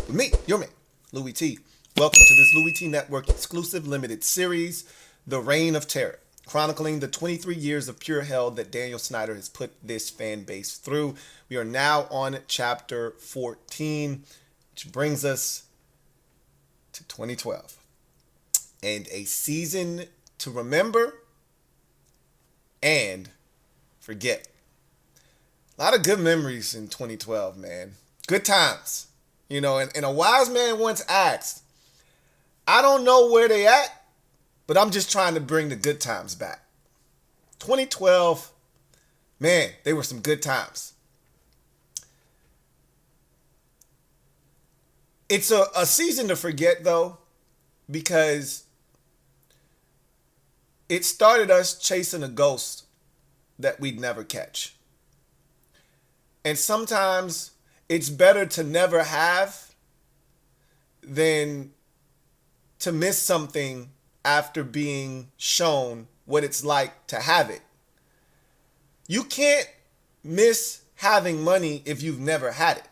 with me, your man, Louie T. Welcome to this LouieTeeNetwork exclusive limited series, The Reign of Terror, chronicling the 23 years of pure hell that Daniel Snyder has put this fan base through. We are now on chapter 14, which brings us to 2012. And a season to remember and forget. A lot of good memories in 2012, man. Good times. You know, and a wise man once asked, I don't know where they at, but I'm just trying to bring the good times back. 2012, man, they were some good times. It's a season to forget, though, because it started us chasing a ghost that we'd never catch. And sometimes it's better to never have than to miss something after being shown what it's like to have it. You can't miss having money if you've never had it.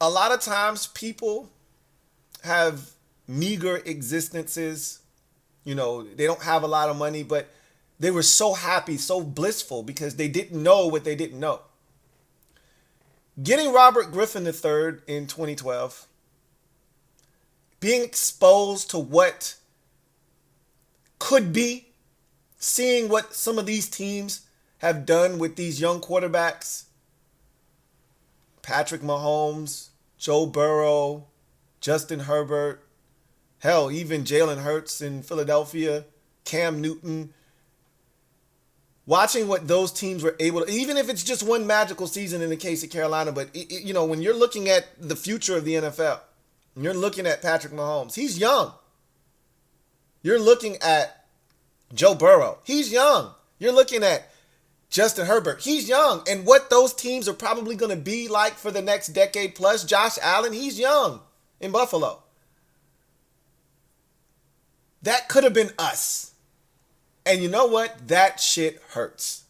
A lot of times people have meager existences. You know, they don't have a lot of money, but they were so happy, so blissful because they didn't know what they didn't know. Getting Robert Griffin III in 2012, being exposed to what could be, seeing what some of these teams have done with these young quarterbacks, Patrick Mahomes, Joe Burrow, Justin Herbert, hell, even Jalen Hurts in Philadelphia, Cam Newton. Watching what those teams were able to, even if it's just one magical season in the case of Carolina, but you know, when you're looking at the future of the NFL, and you're looking at Patrick Mahomes, he's young. You're looking at Joe Burrow, he's young. You're looking at Justin Herbert, he's young. And what those teams are probably going to be like for the next decade plus, Josh Allen, he's young in Buffalo. That could have been us. And you know what? That shit hurts.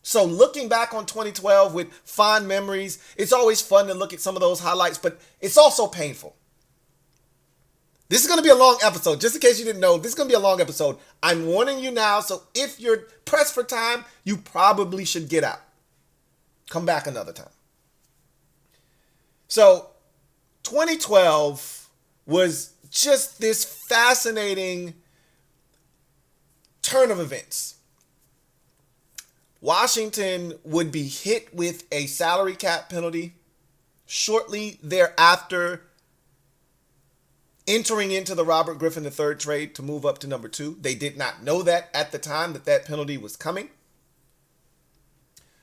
So looking back on 2012 with fond memories, it's always fun to look at some of those highlights, but it's also painful. This is going to be a long episode. Just in case you didn't know, this is going to be a long episode. I'm warning you now, so if you're pressed for time, you probably should get out. Come back another time. So 2012 was just this fascinating turn of events. Washington would be hit with a salary cap penalty shortly thereafter, entering into the Robert Griffin III trade to move up to number 2. They did not know that at the time that penalty was coming.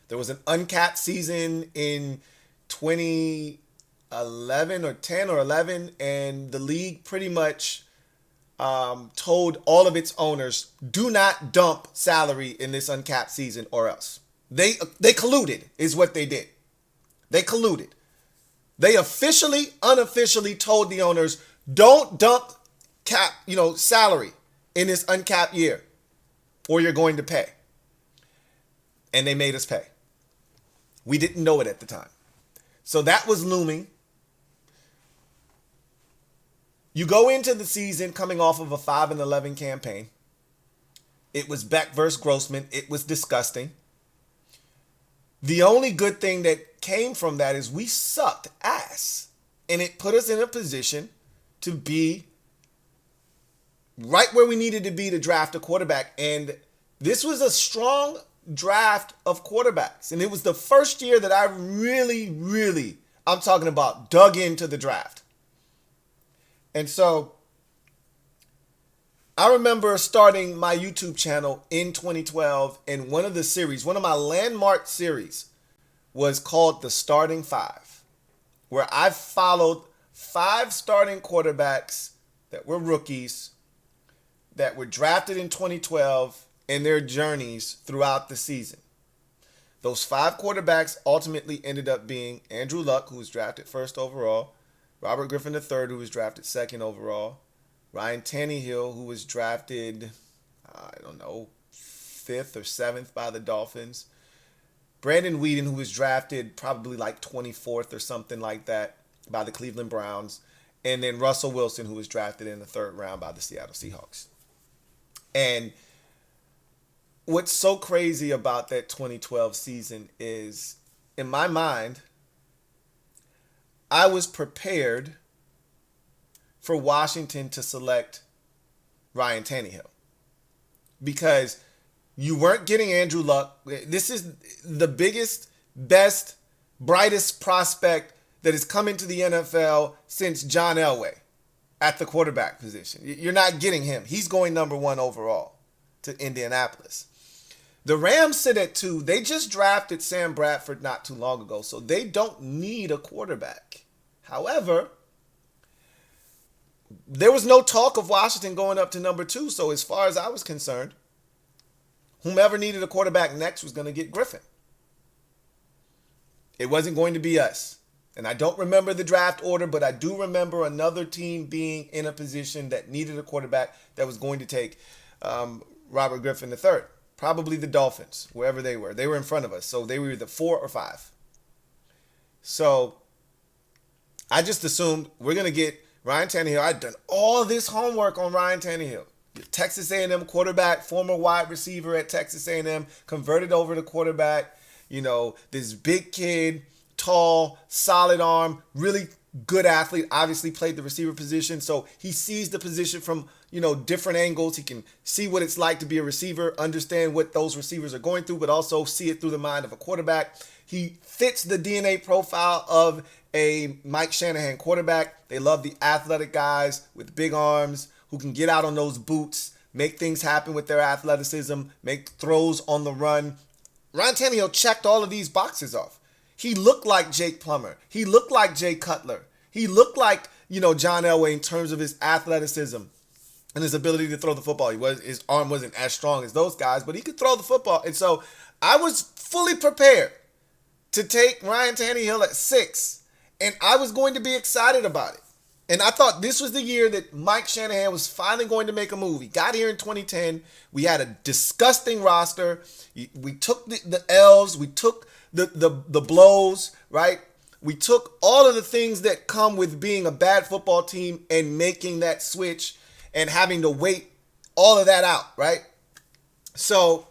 There was an uncapped season in 2011 or 10 or 11, and the league pretty much told all of its owners, do not dump salary in this uncapped season or else. They colluded is what they did. They colluded. They unofficially told the owners, don't dump salary in this uncapped year or you're going to pay. And they made us pay. We didn't know it at the time. So that was looming. You go into the season coming off of a 5-11 campaign. It was Beck versus Grossman. It was disgusting. The only good thing that came from that is we sucked ass. And it put us in a position to be right where we needed to be to draft a quarterback. And this was a strong draft of quarterbacks. And it was the first year that I really, I'm talking about, dug into the draft. And so I remember starting my YouTube channel in 2012, and one of my landmark series was called The Starting Five, where I followed 5 starting quarterbacks that were rookies that were drafted in 2012 and their journeys throughout the season. Those 5 quarterbacks ultimately ended up being Andrew Luck, who was drafted 1st overall, Robert Griffin III, who was drafted 2nd overall, Ryan Tannehill, who was drafted, 5th or 7th by the Dolphins, Brandon Weeden, who was drafted probably like 24th or something like that by the Cleveland Browns, and then Russell Wilson, who was drafted in the 3rd round by the Seattle Seahawks. And what's so crazy about that 2012 season is, in my mind, I was prepared for Washington to select Ryan Tannehill because you weren't getting Andrew Luck. This is the biggest, best, brightest prospect that has come into the NFL since John Elway at the quarterback position. You're not getting him. He's going number 1 overall to Indianapolis. The Rams sit at 2. They just drafted Sam Bradford not too long ago, so they don't need a quarterback. However, there was no talk of Washington going up to number 2, so as far as I was concerned, whomever needed a quarterback next was going to get Griffin. It wasn't going to be us. And I don't remember the draft order, but I do remember another team being in a position that needed a quarterback that was going to take Robert Griffin III. Probably the Dolphins, wherever they were. They were in front of us, so they were either 4 or 5. So I just assumed we're going to get Ryan Tannehill. I'd done all this homework on Ryan Tannehill. Texas A&M quarterback, former wide receiver at Texas A&M, converted over to quarterback. You know, this big kid, tall, solid arm, really good athlete, obviously played the receiver position. So he sees the position from, different angles. He can see what it's like to be a receiver, understand what those receivers are going through, but also see it through the mind of a quarterback. He fits the DNA profile of a Mike Shanahan quarterback. They love the athletic guys with big arms who can get out on those boots, make things happen with their athleticism, make throws on the run. Ryan Tannehill checked all of these boxes off. He looked like Jake Plummer. He looked like Jay Cutler. He looked like, John Elway in terms of his athleticism and his ability to throw the football. His arm wasn't as strong as those guys, but he could throw the football. And so I was fully prepared to take Ryan Tannehill at 6, and I was going to be excited about it. And I thought this was the year that Mike Shanahan was finally going to make a move. He got here in 2010. We had a disgusting roster. We took the L's. We took the blows, right? We took all of the things that come with being a bad football team and making that switch and having to wait all of that out, right? So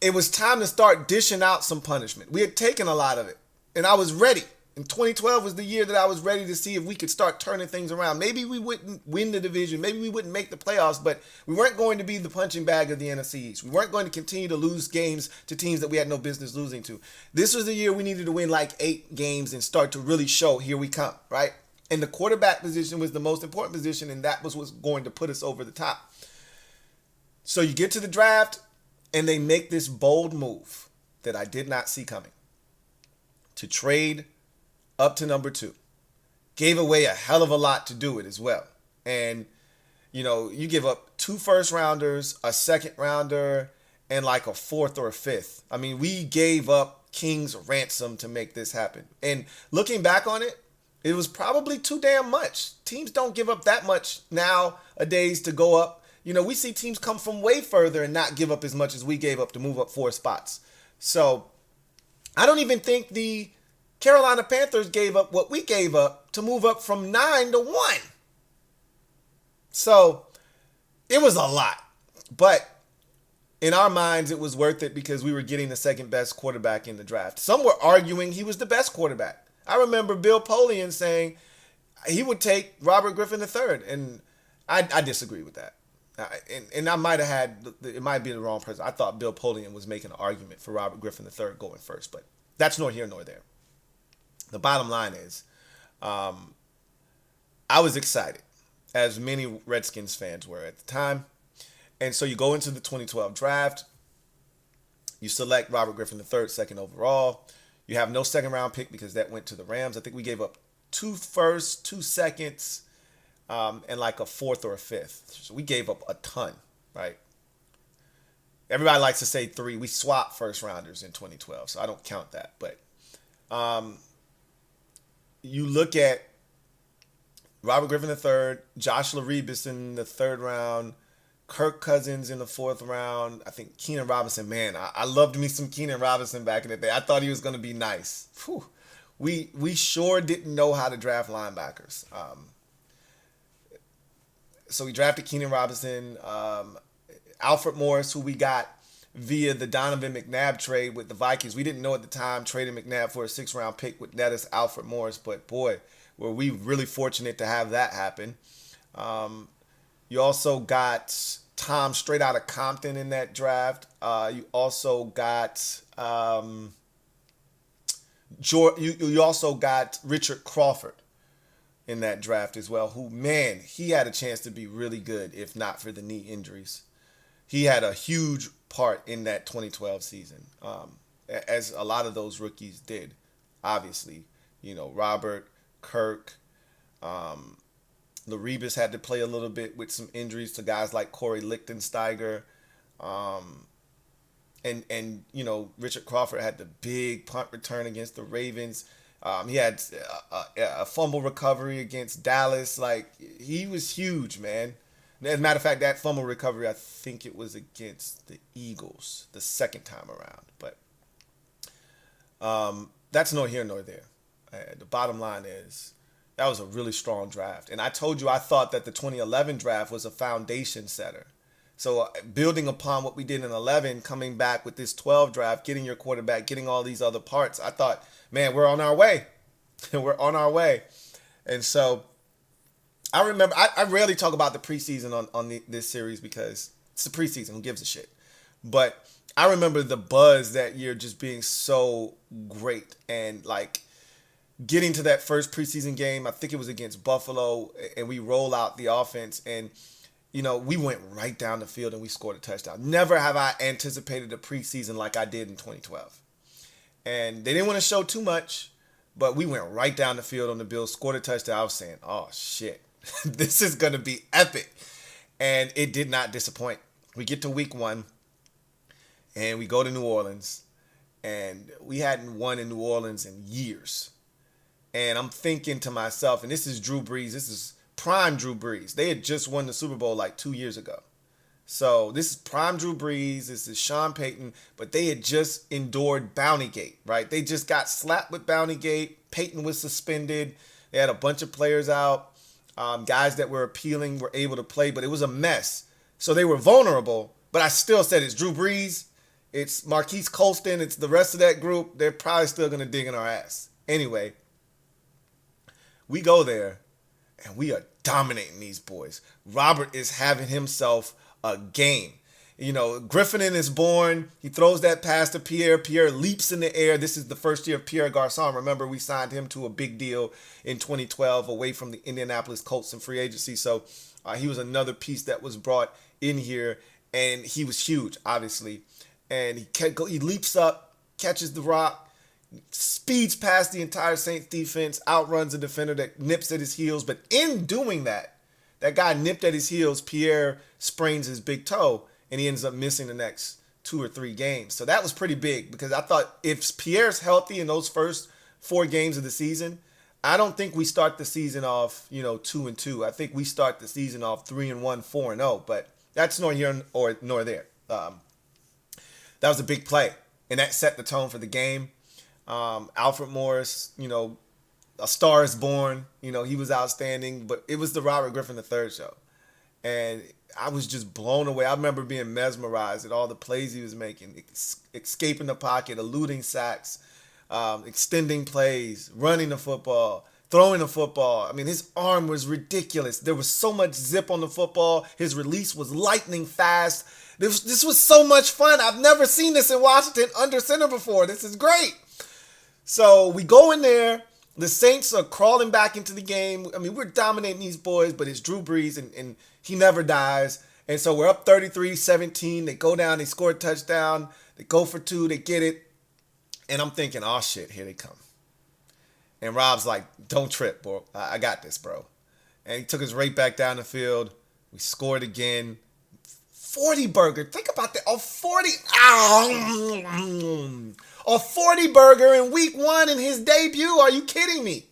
it was time to start dishing out some punishment. We had taken a lot of it, and I was ready. And 2012 was the year that I was ready to see if we could start turning things around. Maybe we wouldn't win the division. Maybe we wouldn't make the playoffs, but we weren't going to be the punching bag of the NFC East. We weren't going to continue to lose games to teams that we had no business losing to. This was the year we needed to win like 8 games and start to really show, here we come, right? And the quarterback position was the most important position, and that was what's going to put us over the top. So you get to the draft, and they make this bold move that I did not see coming to trade up to number 2. Gave away a hell of a lot to do it as well. And, you give up 2 first-rounders, a second-rounder, and like a 4th or a 5th. I mean, we gave up king's ransom to make this happen. And looking back on it, it was probably too damn much. Teams don't give up that much nowadays to go up. We see teams come from way further and not give up as much as we gave up to move up 4 spots. So I don't even think the Carolina Panthers gave up what we gave up to move up from 9 to 1. So it was a lot. But in our minds, it was worth it because we were getting the second best quarterback in the draft. Some were arguing he was the best quarterback. I remember Bill Polian saying he would take Robert Griffin III, and I disagree with that. And I might have had, it might be the wrong person. I thought Bill Polian was making an argument for Robert Griffin III going first, but that's nor here nor there. The bottom line is, I was excited, as many Redskins fans were at the time. And so you go into the 2012 draft. You select Robert Griffin III, 2nd overall. You have no second-round pick because that went to the Rams. I think we gave up 2 firsts, 2 seconds, and like a 4th or a 5th. So we gave up a ton, right? Everybody likes to say 3. We swapped first-rounders in 2012, so I don't count that. But you look at Robert Griffin III, Josh Larebus in the 3rd round, Kirk Cousins in the 4th round. I think Keenan Robinson, man, I loved me some Keenan Robinson back in the day. I thought he was going to be nice. Whew. We sure didn't know how to draft linebackers. So we drafted Keenan Robinson. Alfred Morris, who we got via the Donovan McNabb trade with the Vikings. We didn't know at the time trading McNabb for a 6th-round pick would net us Alfred Morris, but boy, were we really fortunate to have that happen. You also got Tom straight out of Compton in that draft. You also got you also got Richard Crawford in that draft as well, who, man, he had a chance to be really good if not for the knee injuries. He had a huge part in that 2012 season, as a lot of those rookies did. Obviously, Robert, Kirk, Larebus had to play a little bit with some injuries to guys like Corey Lichtensteiger. And Richard Crawford had the big punt return against the Ravens. He had a fumble recovery against Dallas. Like, he was huge, man. As a matter of fact, that fumble recovery, I think it was against the Eagles the 2nd time around. But that's nor here nor there. The bottom line is that was a really strong draft. And I told you I thought that the 2011 draft was a foundation setter. So building upon what we did in 11, coming back with this 12 draft, getting your quarterback, getting all these other parts, I thought, man, we're on our way. We're on our way. And so I remember, I rarely talk about the preseason on this series because it's the preseason. Who gives a shit? But I remember the buzz that year just being so great. And like getting to that first preseason game, I think it was against Buffalo, and we roll out the offense. And we went right down the field and we scored a touchdown. Never have I anticipated a preseason like I did in 2012. And they didn't want to show too much, but we went right down the field on the Bills, scored a touchdown. I was saying, oh, shit, this is going to be epic. And it did not disappoint. We get to week 1, and we go to New Orleans, and we hadn't won in New Orleans in years. And I'm thinking to myself, and this is Drew Brees, this is prime Drew Brees. They had just won the Super Bowl like 2 years ago. So this is prime Drew Brees. This is Sean Payton. But they had just endured Bountygate, right? They just got slapped with Bountygate. Payton was suspended. They had a bunch of players out. Guys that were appealing were able to play, but it was a mess. So they were vulnerable. But I still said it's Drew Brees. It's Marquise Colston. It's the rest of that group. They're probably still going to dig in our ass. Anyway, we go there. And we are dominating these boys. Robert is having himself a game. Griffin is born. He throws that pass to Pierre. Pierre leaps in the air. This is the first year of Pierre Garçon. Remember, we signed him to a big deal in 2012 away from the Indianapolis Colts in free agency. So he was another piece that was brought in here. And he was huge, obviously. And he leaps up, catches the rock, speeds past the entire Saints defense, outruns a defender that nips at his heels. But in doing that guy nipped at his heels. Pierre sprains his big toe, and he ends up missing the next 2 or 3 games. So that was pretty big because I thought if Pierre's healthy in those first 4 games of the season, I don't think we start the season off, 2-2. I think we start the season off 3-1, 4-0. But that's nor here nor there. That was a big play, and that set the tone for the game. Alfred Morris, A Star is Born, he was outstanding, but it was the Robert Griffin III show. And I was just blown away. I remember being mesmerized at all the plays he was making, escaping the pocket, eluding sacks, extending plays, running the football, throwing the football. I mean, his arm was ridiculous. There was so much zip on the football. His release was lightning fast. This was so much fun. I've never seen this in Washington under center before. This is great. So we go in there. The Saints are crawling back into the game. I mean, we're dominating these boys, but it's Drew Brees, and he never dies. And so we're up 33-17. They go down. They score a touchdown. They go for 2. They get it. And I'm thinking, oh, shit, here they come. And Rob's like, don't trip, bro. I got this, bro. And he took us right back down the field. We scored again. 40 burger. Think about that. A 40. A 40 burger in week 1 in his debut. Are you kidding me?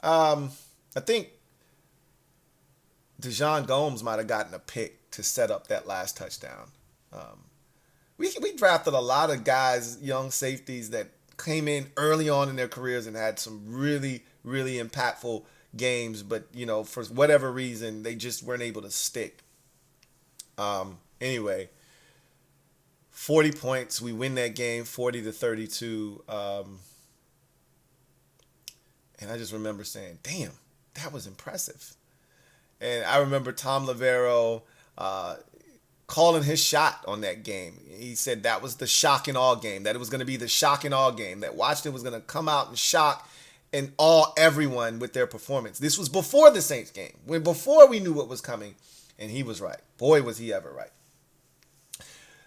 I think Dijon Gomes might have gotten a pick to set up that last touchdown. We drafted a lot of guys, young safeties that came in early on in their careers and had some really, really impactful games, but for whatever reason, they just weren't able to stick. Anyway, 40 points. We win that game 40-32. And I just remember saying, damn, that was impressive. And I remember Tom Lavero calling his shot on that game. He said that was the shock and awe game, that it was going to be the shock and awe game, that Washington was going to come out and shock and awe everyone with their performance. This was before the Saints game, before we knew what was coming, and he was right. Boy, was he ever right.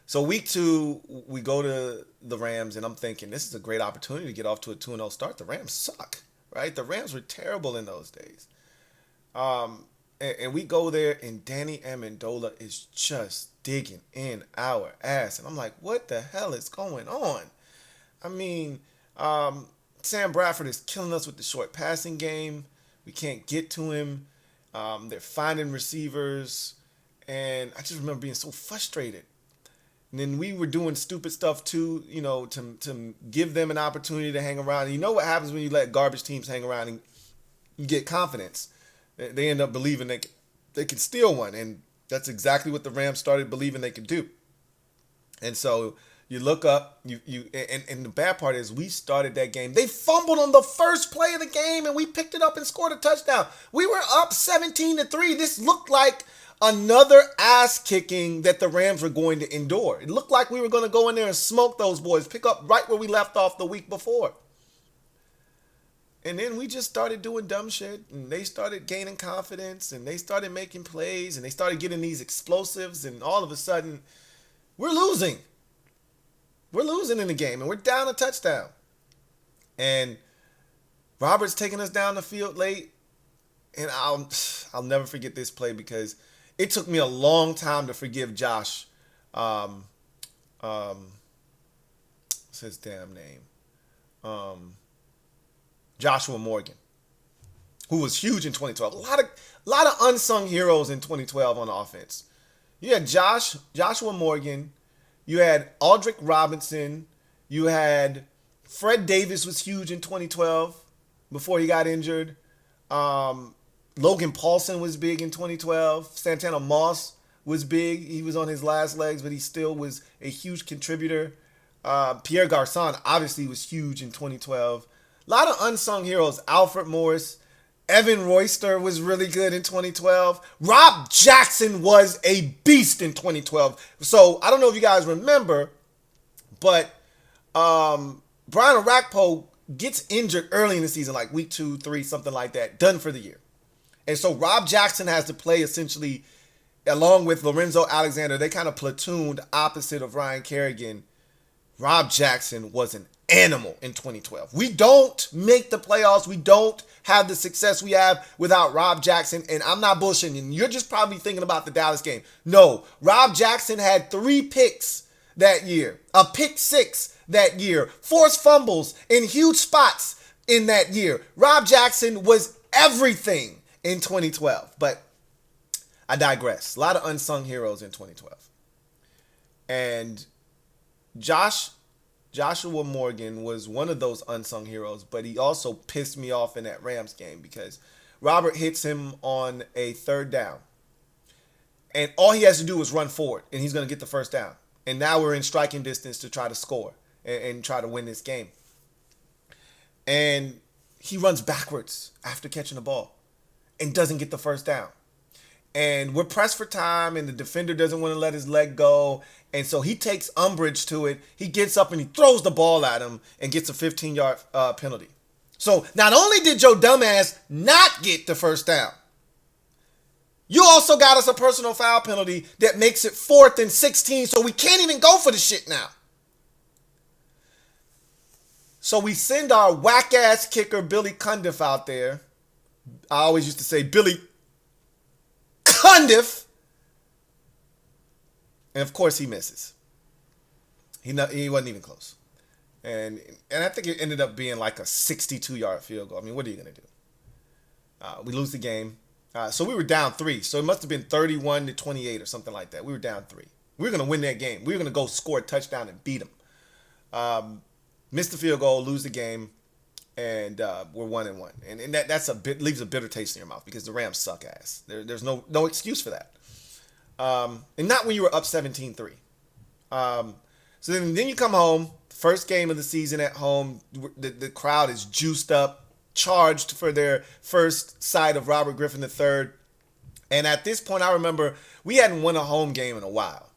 So week 2, we go to the Rams, and I'm thinking this is a great opportunity to get off to a 2-0 start. The Rams suck, right? The Rams were terrible in those days. And we go there, and Danny Amendola is just digging in our ass. And I'm like, what the hell is going on? I mean, Sam Bradford is killing us with the short passing game. We can't get to him. They're finding receivers. And I just remember being so frustrated. And then we were doing stupid stuff too, to give them an opportunity to hang around. And you know what happens when you let garbage teams hang around and you get confidence? They end up believing they can steal one. And that's exactly what the Rams started believing they could do. And so you look up, and the bad part is we started that game. They fumbled on the first play of the game, and we picked it up and scored a touchdown. We were up 17-3. This looked like another ass kicking that the Rams were going to endure. It looked like we were going to go in there and smoke those boys, pick up right where we left off the week before. And then we just started doing dumb shit, and they started gaining confidence, and they started making plays, and they started getting these explosives, and all of a sudden, we're losing. We're losing in the game, and we're down a touchdown. And Robert's taking us down the field late, and I'll never forget this play because it took me a long time to forgive Josh. What's his damn name? Joshua Morgan, who was huge in 2012. A lot of unsung heroes in 2012 on offense. You had Joshua Morgan. You had Aldrick Robinson. You had Fred Davis was huge in 2012 before he got injured. Logan Paulson was big in 2012. Santana Moss was big. He was on his last legs, but he still was a huge contributor. Pierre Garçon obviously was huge in 2012. A lot of unsung heroes. Alfred Morris. Evan Royster was really good in 2012. Rob Jackson was a beast in 2012. So I don't know if you guys remember, but Brian Orakpo gets injured early in the season, like week 2, 3, something like that, done for the year. And so Rob Jackson has to play essentially along with Lorenzo Alexander. They kind of platooned opposite of Ryan Kerrigan. Rob Jackson was an animal in 2012. We don't make the playoffs. We don't have the success we have without Rob Jackson. And I'm not bullshitting. You're just probably thinking about the Dallas game. No, Rob Jackson had 3 picks that year, a pick 6 that year, forced fumbles in huge spots in that year. Rob Jackson was everything in 2012. But I digress. A lot of unsung heroes in 2012. And Joshua Morgan was one of those unsung heroes, but he also pissed me off in that Rams game because Robert hits him on a 3rd down. And all he has to do is run forward, and he's going to get the 1st down. And now we're in striking distance to try to score and try to win this game. And he runs backwards after catching the ball and doesn't get the 1st down. And we're pressed for time, and the defender doesn't want to let his leg go. And so he takes umbrage to it. He gets up and he throws the ball at him and gets a 15-yard penalty. So not only did your dumbass not get the 1st down, you also got us a personal foul penalty that makes it 4th and 16, so we can't even go for the shit now. So we send our whack-ass kicker, Billy Cundiff, out there. I always used to say Billy Cundiff. And of course he misses. He wasn't even close. And I think it ended up being like a 62-yard field goal. I mean, what are you going to do? We lose the game. So we were down 3. So it must have been 31-28 or something like that. We were down 3. We were going to win that game. We were going to go score a touchdown and beat them. Missed the field goal, lose the game, and we're 1-1. And that's leaves a bitter taste in your mouth because the Rams suck ass. There's no excuse for that. And not when you were up 17-3. So then you come home, first game of the season at home. The crowd is juiced up, charged for their first sight of Robert Griffin III. And at this point, I remember we hadn't won a home game in a while.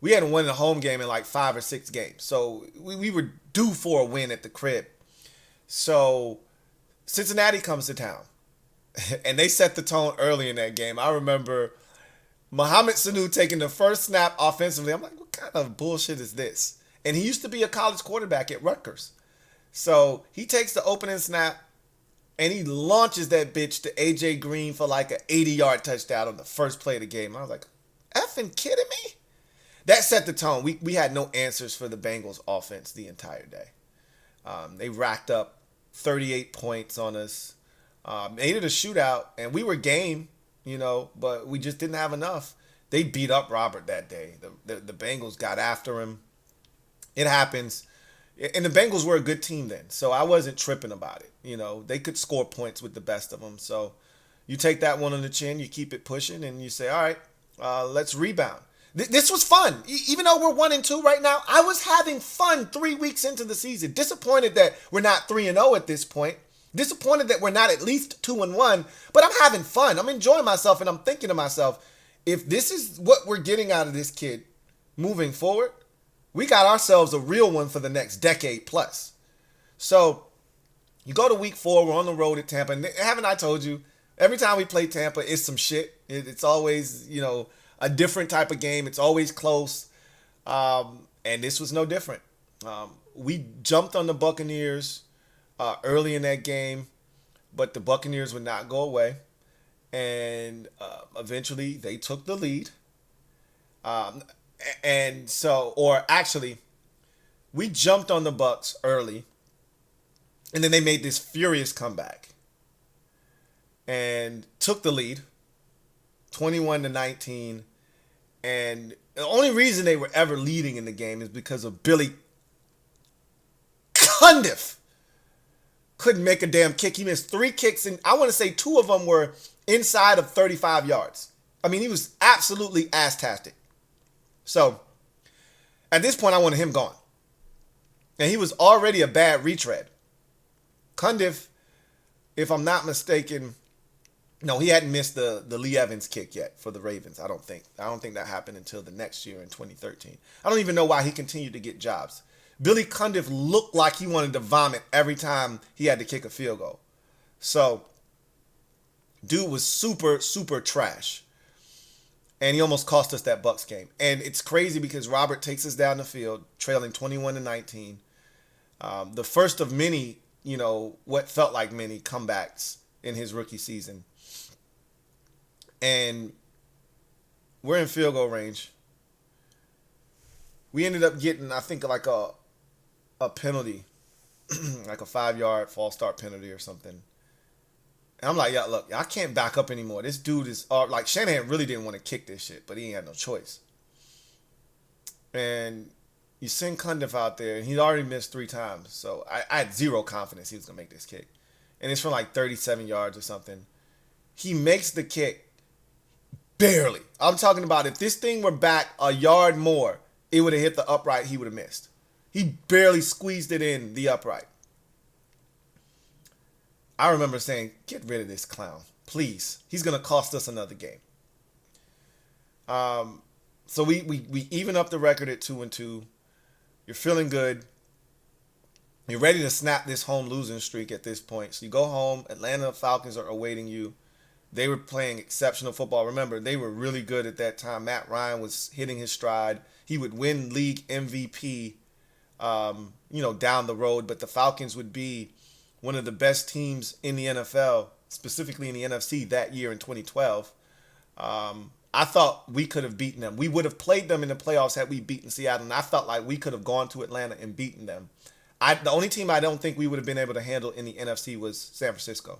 We hadn't won a home game in like 5 or 6 games. So we were due for a win at the crib. So Cincinnati comes to town. And they set the tone early in that game. I remember Mohamed Sanu taking the first snap offensively. I'm like, what kind of bullshit is this? And he used to be a college quarterback at Rutgers. So he takes the opening snap and he launches that bitch to A.J. Green for like an 80-yard touchdown on the first play of the game. I was like, effing kidding me? That set the tone. We had no answers for the Bengals offense the entire day. They racked up 38 points on us. Made it a shootout, and we were game, but we just didn't have enough. They beat up Robert that day. The Bengals got after him. It happens. And the Bengals were a good team then, so I wasn't tripping about it. They could score points with the best of them. So you take that one on the chin, you keep it pushing, and you say, all right, let's rebound. This was fun. Even though we're 1-2 right now, I was having fun 3 weeks into the season. Disappointed that we're not 3-0 at this point. Disappointed that we're not at least 2-1. But I'm having fun. I'm enjoying myself, and I'm thinking to myself, if this is what we're getting out of this kid moving forward, we got ourselves a real one for the next decade plus. So you go to week 4. We're on the road at Tampa. And haven't I told you, every time we play Tampa, it's some shit. It's always, a different type of game. It's always close. And this was no different. We jumped on the Buccaneers early in that game, but the Buccaneers would not go away. And eventually they took the lead. We jumped on the Bucs early, and then they made this furious comeback and took the lead 21-19. And the only reason they were ever leading in the game is because of Billy Cundiff. Couldn't make a damn kick. He missed 3 kicks, and I want to say 2 of them were inside of 35 yards. I mean, he was absolutely ass-tastic. So at this point, I wanted him gone. And he was already a bad retread. Cundiff, if I'm not mistaken, no, he hadn't missed the Lee Evans kick yet for the Ravens, I don't think. I don't think that happened until the next year in 2013. I don't even know why he continued to get jobs. Billy Cundiff looked like he wanted to vomit every time he had to kick a field goal. So, dude was super, super trash. And he almost cost us that Bucs game. And it's crazy because Robert takes us down the field, trailing 21-19. The first of many, what felt like many comebacks in his rookie season. And we're in field goal range. We ended up getting, I think, like a penalty, like a 5-yard false start penalty or something. And I'm like, yeah, look, I can't back up anymore. This dude is, like, Shanahan really didn't want to kick this shit, but he ain't had no choice. And you send Cundiff out there, and he'd already missed 3 times. So I had zero confidence he was going to make this kick. And it's from like 37 yards or something. He makes the kick barely. I'm talking about if this thing were back a yard more, it would have hit the upright, he would have missed. He barely squeezed it in the upright. I remember saying, get rid of this clown, please. He's going to cost us another game. So we even up the record at 2-2. You're feeling good. You're ready to snap this home losing streak at this point. So you go home. Atlanta Falcons are awaiting you. They were playing exceptional football. Remember, they were really good at that time. Matt Ryan was hitting his stride. He would win league MVP, down the road. But the Falcons would be one of the best teams in the NFL, specifically in the NFC that year in 2012. I thought we could have beaten them. We would have played them in the playoffs had we beaten Seattle. And I felt like we could have gone to Atlanta and beaten them. The only team I don't think we would have been able to handle in the NFC was San Francisco.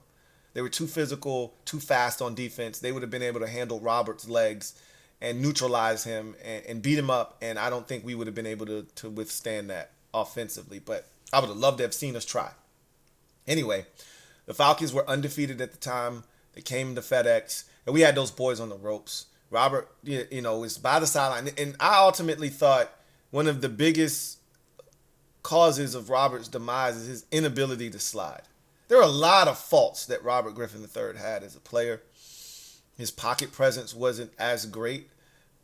They were too physical, too fast on defense. They would have been able to handle Robert's legs and neutralize him and beat him up. And I don't think we would have been able to withstand that offensively. But I would have loved to have seen us try. Anyway, the Falcons were undefeated at the time. They came to FedEx, and we had those boys on the ropes. Robert, was by the sideline. And I ultimately thought one of the biggest causes of Robert's demise is his inability to slide. There are a lot of faults that Robert Griffin III had as a player. His pocket presence wasn't as great.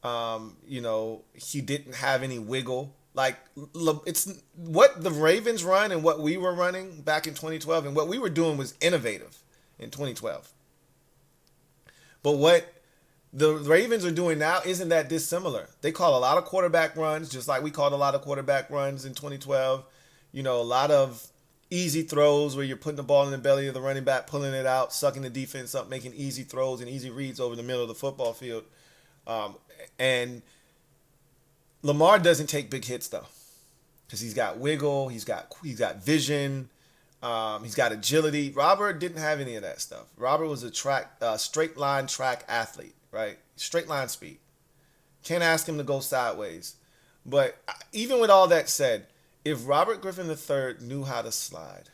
He didn't have any wiggle. Like, it's what the Ravens run and what we were running back in 2012, and what we were doing was innovative in 2012. But what the Ravens are doing now isn't that dissimilar. They call a lot of quarterback runs, just like we called a lot of quarterback runs in 2012. A lot of easy throws where you're putting the ball in the belly of the running back, pulling it out, sucking the defense up, making easy throws and easy reads over the middle of the football field. And Lamar doesn't take big hits though, because he's got wiggle, he's got vision, he's got agility. Robert didn't have any of that stuff. Robert was a straight line track athlete, right? Straight line speed. Can't ask him to go sideways. But even with all that said, if Robert Griffin III knew how to slide,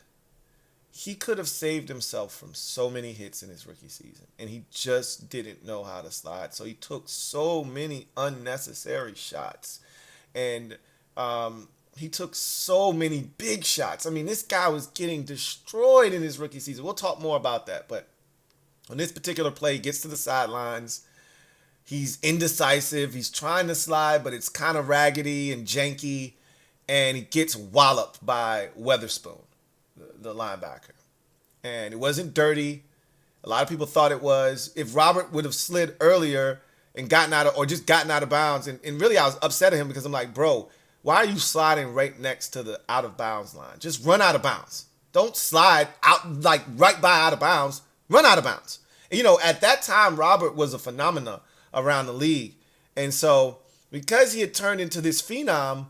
he could have saved himself from so many hits in his rookie season. And he just didn't know how to slide. So he took so many unnecessary shots. And he took so many big shots. I mean, this guy was getting destroyed in his rookie season. We'll talk more about that. But on this particular play, he gets to the sidelines. He's indecisive. He's trying to slide, but it's kind of raggedy and janky. And he gets walloped by Weatherspoon, the linebacker. And it wasn't dirty. A lot of people thought it was. If Robert would have slid earlier and gotten out of bounds, and really I was upset at him because I'm like, bro, why are you sliding right next to the out of bounds line? Just run out of bounds. Don't slide out like right by out of bounds. Run out of bounds. And, at that time, Robert was a phenomenon around the league. And so because he had turned into this phenom,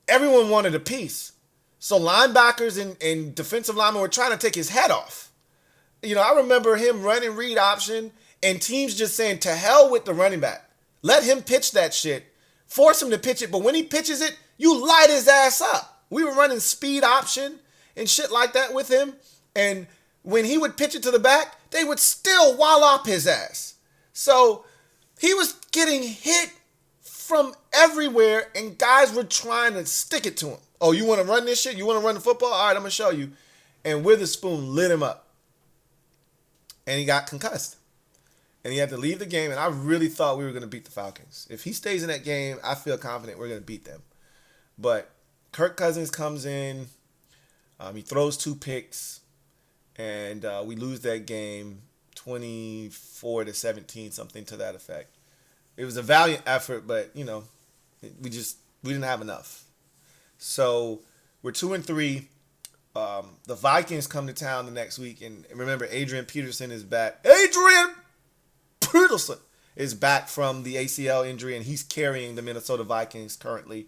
everyone wanted a piece. So linebackers and defensive linemen were trying to take his head off. I remember him running read option and teams just saying, to hell with the running back. Let him pitch that shit. Force him to pitch it. But when he pitches it, you light his ass up. We were running speed option and shit like that with him. And when he would pitch it to the back, they would still wallop his ass. So he was getting hit from everywhere, and guys were trying to stick it to him. Oh, you want to run this shit? You want to run the football? All right, I'm going to show you. And Witherspoon lit him up. And he got concussed. And he had to leave the game, and I really thought we were going to beat the Falcons. If he stays in that game, I feel confident we're going to beat them. But Kirk Cousins comes in. He throws 2 picks, and we lose that game 24-17, something to that effect. It was a valiant effort, but, we didn't have enough. So we're 2-3. The Vikings come to town the next week, and remember, Adrian Peterson is back. Adrian Peterson is back from the ACL injury, and he's carrying the Minnesota Vikings currently.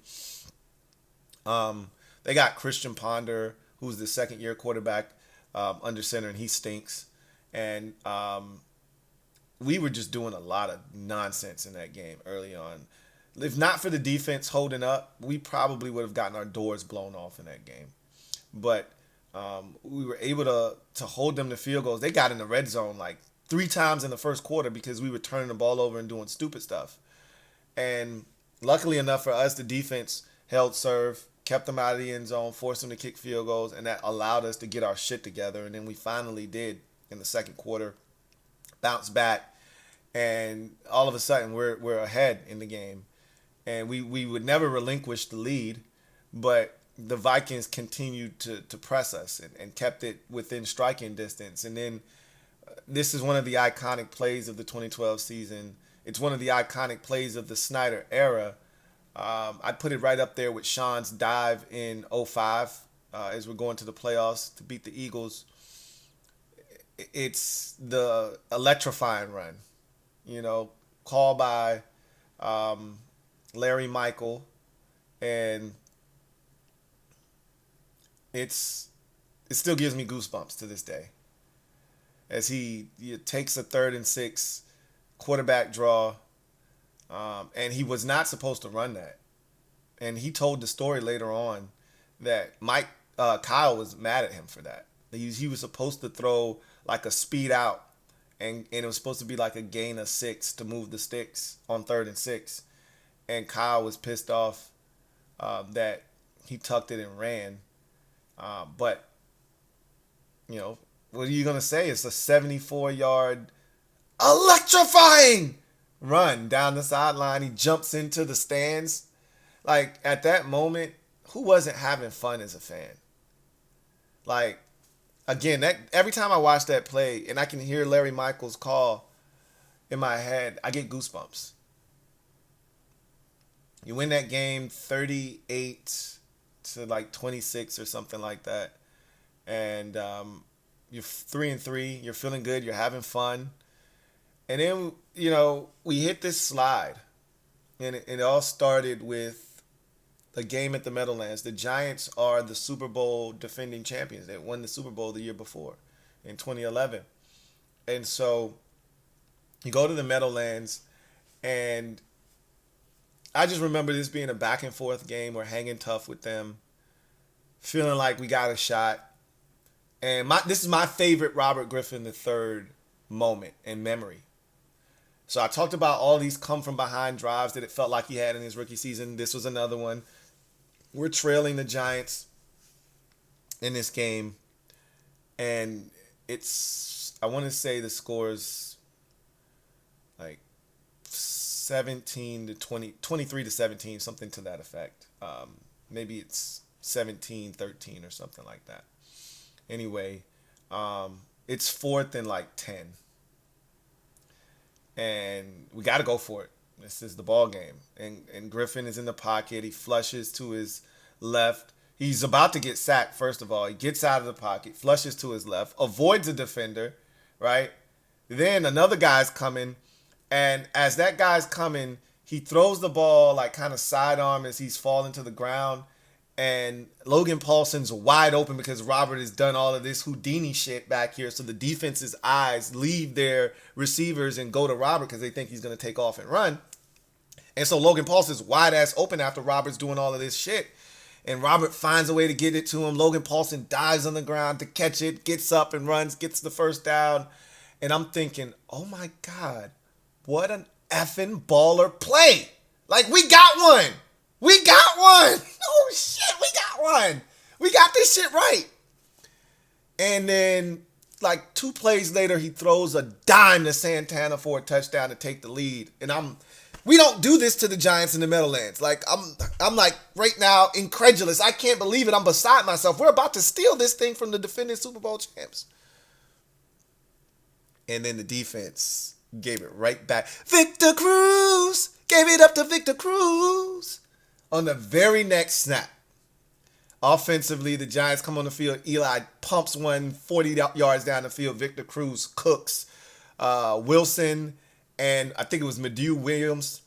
They got Christian Ponder, who's the second-year quarterback under center, and he stinks. And we were just doing a lot of nonsense in that game early on. If not for the defense holding up, we probably would have gotten our doors blown off in that game. But we were able to hold them to field goals. They got in the red zone like 3 times in the first quarter because we were turning the ball over and doing stupid stuff. And luckily enough for us, the defense held serve, kept them out of the end zone, forced them to kick field goals, and that allowed us to get our shit together. And then we finally did in the second quarter, bounce back, and all of a sudden we're ahead in the game. And we would never relinquish the lead, but the Vikings continued to press us and kept it within striking distance. And then this is one of the iconic plays of the 2012 season. It's one of the iconic plays of the Snyder era. I'd put it right up there with Sean's dive in 2005 as we're going to the playoffs to beat the Eagles. It's the electrifying run, called by Larry Michael, and it still gives me goosebumps to this day. as he takes a 3rd and 6 quarterback draw. And he was not supposed to run that. And he told the story later on that Kyle was mad at him for that. He was supposed to throw like a speed out, and it was supposed to be like a gain of 6 to move the sticks on 3rd and 6. And Kyle was pissed off that he tucked it and ran. But, what are you going to say? It's a 74-yard electrifying run down the sideline. He jumps into the stands. Like, at that moment, who wasn't having fun as a fan? Like, again, every time I watch that play and I can hear Larry Michaels' call in my head, I get goosebumps. You win that game 38 to like 26 or something like that. And you're 3-3. You're feeling good. You're having fun. And then, we hit this slide. And it all started with a game at the Meadowlands. The Giants are the Super Bowl defending champions. They won the Super Bowl the year before in 2011. And so you go to the Meadowlands, and I just remember this being a back and forth game. We're hanging tough with them, feeling like we got a shot. And this is my favorite Robert Griffin III moment in memory. So I talked about all these come from behind drives that it felt like he had in his rookie season. This was another one. We're trailing the Giants in this game, and I want to say the score's like 17 to 20, 23 to 17, something to that effect. Maybe it's 17-13 or something like that. Anyway, it's 4th and like 10. And we got to go for it. This is the ball game. And Griffin is in the pocket. He flushes to his left. He's about to get sacked, first of all. He gets out of the pocket, flushes to his left, avoids a defender, right? Then another guy's coming. And as that guy's coming, he throws the ball like kind of sidearm as he's falling to the ground. And Logan Paulson's wide open because Robert has done all of this Houdini shit back here. So the defense's eyes leave their receivers and go to Robert because they think he's going to take off and run. And so Logan Paulson's wide ass open after Robert's doing all of this shit. And Robert finds a way to get it to him. Logan Paulson dives on the ground to catch it, gets up and runs, gets the first down. And I'm thinking, oh my God, what an effing baller play. Like, we got one. We got one. Oh, shit, we got one. We got this shit right. And then, like, 2 plays later, he throws a dime to Santana for a touchdown to take the lead. And we don't do this to the Giants in the Meadowlands. Like, I'm like, right now, incredulous. I can't believe it. I'm beside myself. We're about to steal this thing from the defending Super Bowl champs. And then the defense gave it right back. Victor Cruz gave it up to Victor Cruz. On the very next snap, offensively, the Giants come on the field. Eli pumps one 40 yards down the field. Victor Cruz cooks Wilson, and I think it was Medew Williams,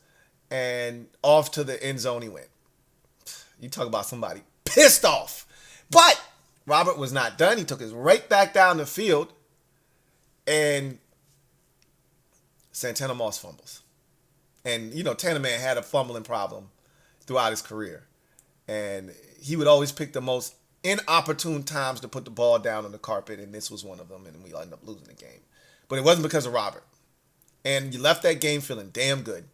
and off to the end zone he went. You talk about somebody pissed off. But Robert was not done. He took us right back down the field, and Santana Moss fumbles. And, Tanner Man had a fumbling problem throughout his career. And he would always pick the most inopportune times to put the ball down on the carpet, and this was one of them, and we ended up losing the game. But it wasn't because of Robert. And you left that game feeling damn good.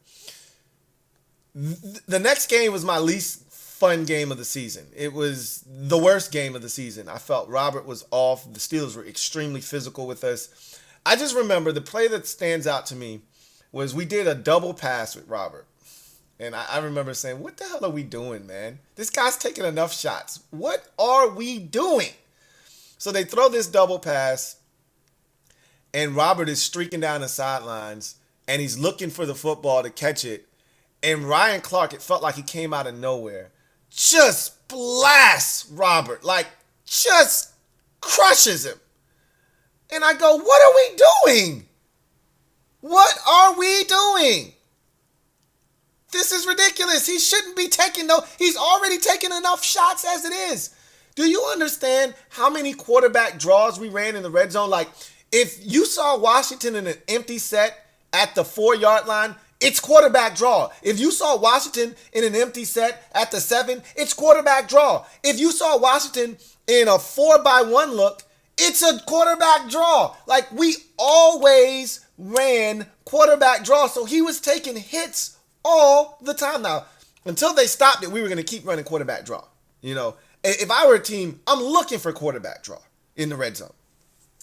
The next game was my least fun game of the season. It was the worst game of the season. I felt Robert was off. The Steelers were extremely physical with us. I just remember the play that stands out to me was we did a double pass with Robert. And I remember saying, what the hell are we doing, man? This guy's taking enough shots. What are we doing? So they throw this double pass, and Robert is streaking down the sidelines, and he's looking for the football to catch it. And Ryan Clark, it felt like he came out of nowhere, just blasts Robert, like just crushes him. And I go, what are we doing? What are we doing? This is ridiculous. He shouldn't be taking he's already taken enough shots as it is. Do you understand how many quarterback draws we ran in the red zone? Like, If you saw Washington in an empty set at the 4-yard line, it's quarterback draw. If you saw Washington in an empty set at the 7, it's quarterback draw. If you saw Washington in a 4-by-1 look, it's a quarterback draw. Like, we always ran quarterback draw. So he was taking hits all the time. Now, until they stopped it, we were going to keep running quarterback draw. You know, if I were a team, I'm looking for quarterback draw in the red zone.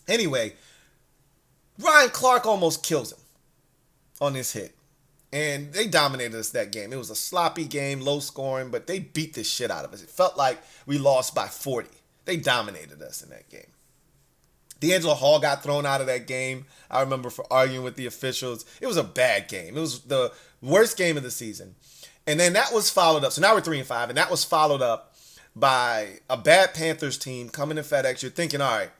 Anyway, Ryan Clark almost kills him on this hit. And they dominated us that game. It was a sloppy game, low scoring, but they beat the shit out of us. It felt like we lost by 40. They dominated us in that game. D'Angelo Hall got thrown out of that game. I remember for arguing with the officials. It was a bad game. It was the worst game of the season. And then that was followed up. So now we're 3-5, and that was followed up by a bad Panthers team coming to FedEx. You're thinking, all right,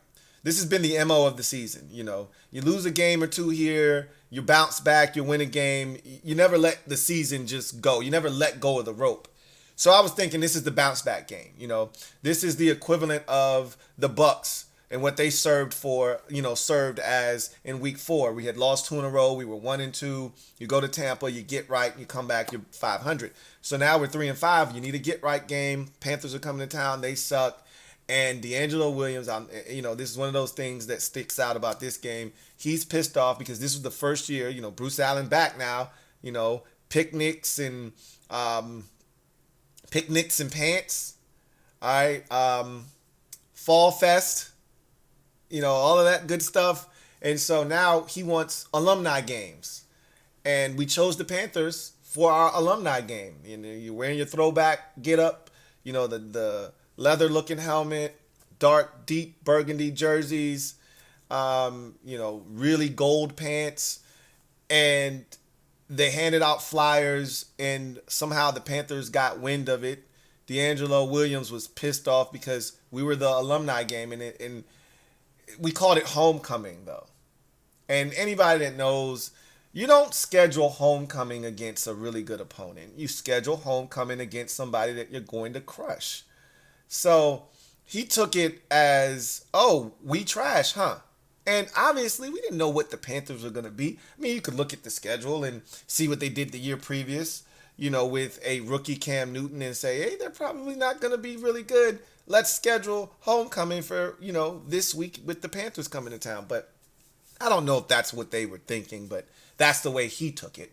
this has been the MO of the season. You know, you lose a game or two here, you bounce back, you win a game. You never let the season just go. You never let go of the rope. So I was thinking this is the bounce back game. You know, this is the equivalent of the Bucks and what they served as in week 4. We had lost 2 in a row. We were 1-2. You go to Tampa, you get right, you come back, you're 500. So now we're 3-5. You need a get right game. Panthers are coming to town. They suck. And D'Angelo Williams, this is one of those things that sticks out about this game. He's pissed off because this was the first year, Bruce Allen back now, picnics and pants. All right. Fall Fest, all of that good stuff. And so now he wants alumni games. And we chose the Panthers for our alumni game. You're wearing your throwback get up, the leather looking helmet, dark, deep burgundy jerseys, really gold pants. And they handed out flyers, and somehow the Panthers got wind of it. D'Angelo Williams was pissed off because we were the alumni game, and we called it homecoming, though. And anybody that knows, you don't schedule homecoming against a really good opponent. You schedule homecoming against somebody that you're going to crush. So he took it as, oh, we trash, huh? And obviously, we didn't know what the Panthers were going to be. I mean, you could look at the schedule and see what they did the year previous, with a rookie Cam Newton and say, hey, they're probably not going to be really good. Let's schedule homecoming for, this week with the Panthers coming to town. But I don't know if that's what they were thinking, but that's the way he took it.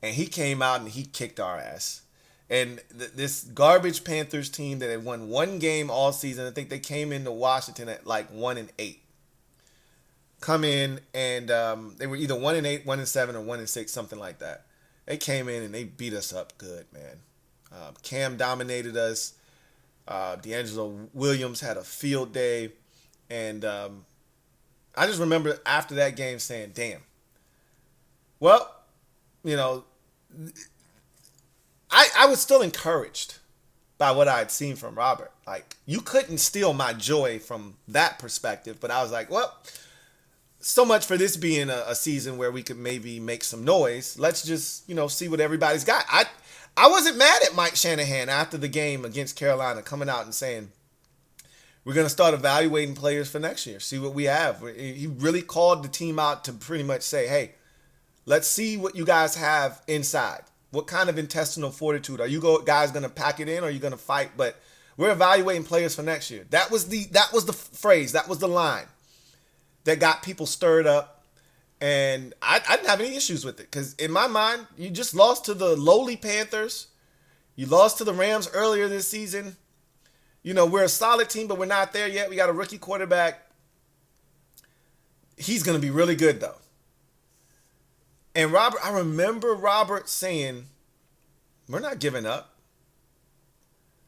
And he came out and he kicked our ass. And this garbage Panthers team that had won one game all season, I think they came into Washington at like 1-8. Come in and they were either 1-8, 1-7, or 1-6, something like that. They came in and they beat us up good, man. Cam dominated us. D'Angelo Williams had a field day. And I just remember after that game saying, damn. Well, I was still encouraged by what I had seen from Robert. Like, you couldn't steal my joy from that perspective. But I was like, well, so much for this being a season where we could maybe make some noise. Let's just, see what everybody's got. I wasn't mad at Mike Shanahan after the game against Carolina coming out and saying, we're going to start evaluating players for next year, see what we have. He really called the team out to pretty much say, hey, let's see what you guys have inside. What kind of intestinal fortitude? Are you guys going to pack it in, or are you going to fight? But we're evaluating players for next year. That was the phrase. That was the line that got people stirred up. And I didn't have any issues with it because in my mind, you just lost to the lowly Panthers. You lost to the Rams earlier this season. We're a solid team, but we're not there yet. We got a rookie quarterback. He's going to be really good, though. And I remember Robert saying, we're not giving up.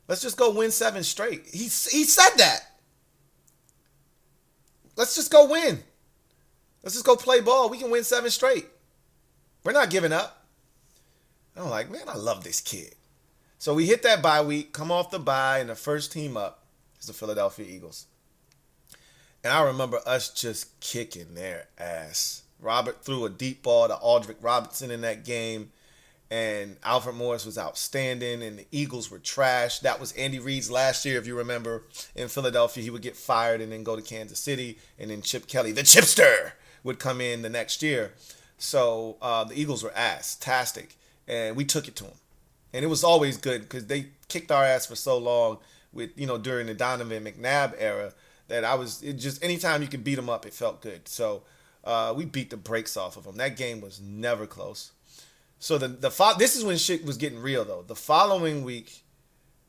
Let's just go win 7 straight. He said that. Let's just go win. Let's just go play ball. We can win 7 straight. We're not giving up. I'm like, man, I love this kid. So we hit that bye week, come off the bye, and the first team up is the Philadelphia Eagles. And I remember us just kicking their ass. Robert threw a deep ball to Aldrick Robinson in that game. And Alfred Morris was outstanding, and the Eagles were trash. That was Andy Reid's last year, if you remember, in Philadelphia. He would get fired and then go to Kansas City, and then Chip Kelly, the chipster, would come in the next year. So the Eagles were ass-tastic, and we took it to them. And it was always good because they kicked our ass for so long with, during the Donovan McNabb era that anytime you could beat them up, it felt good. So we beat the brakes off of them. That game was never close. So this is when shit was getting real, though. The following week,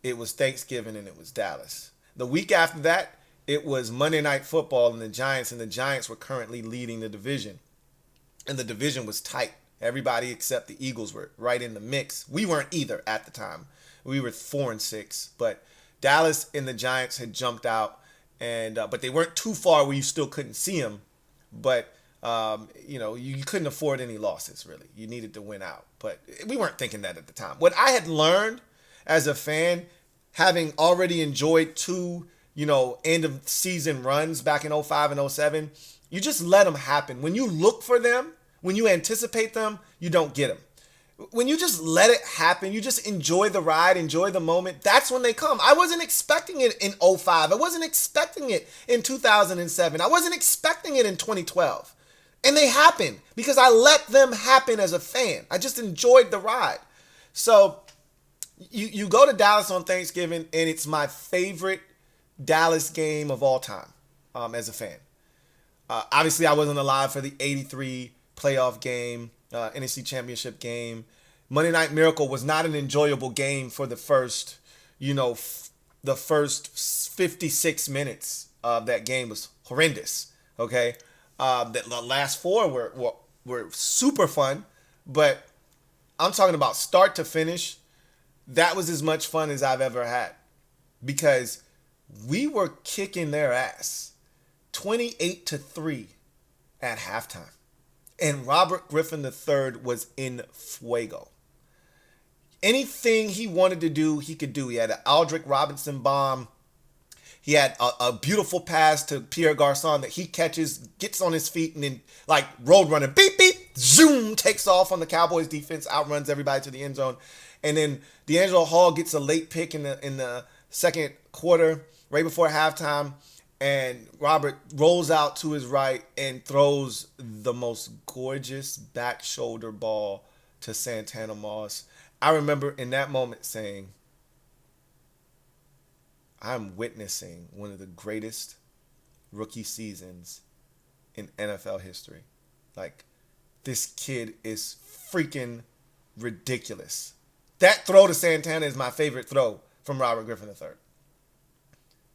it was Thanksgiving and it was Dallas. The week after that, it was Monday Night Football and the Giants were currently leading the division. And the division was tight. Everybody except the Eagles were right in the mix. We weren't either at the time. We were 4-6, but Dallas and the Giants had jumped out, and but they weren't too far where you still couldn't see them. But you couldn't afford any losses, really. You needed to win out. But we weren't thinking that at the time. What I had learned as a fan, having already enjoyed two, end of season runs back in 05 and 07, you just let them happen. When you look for them, when you anticipate them, you don't get them. When you just let it happen, you just enjoy the ride, enjoy the moment, that's when they come. I wasn't expecting it in 05. I wasn't expecting it in 2007. I wasn't expecting it in 2012. And they happened because I let them happen as a fan. I just enjoyed the ride. So you go to Dallas on Thanksgiving, and it's my favorite Dallas game of all time as a fan. Obviously, I wasn't alive for the 83 playoff game, NFC Championship game. Monday Night Miracle was not an enjoyable game for the first, the first 56 minutes of that game was horrendous. Okay. The last four were super fun, but I'm talking about start to finish. That was as much fun as I've ever had because we were kicking their ass 28-3 at halftime. And Robert Griffin III was in fuego. Anything he wanted to do, he could do. He had an Aldrick Robinson bomb. He had a beautiful pass to Pierre Garçon that he catches, gets on his feet, and then, like road runner, beep, beep, zoom, takes off on the Cowboys defense, outruns everybody to the end zone. And then D'Angelo Hall gets a late pick in the second quarter, right before halftime. And Robert rolls out to his right and throws the most gorgeous back shoulder ball to Santana Moss. I remember in that moment saying, I'm witnessing one of the greatest rookie seasons in NFL history. Like, this kid is freaking ridiculous. That throw to Santana is my favorite throw from Robert Griffin III.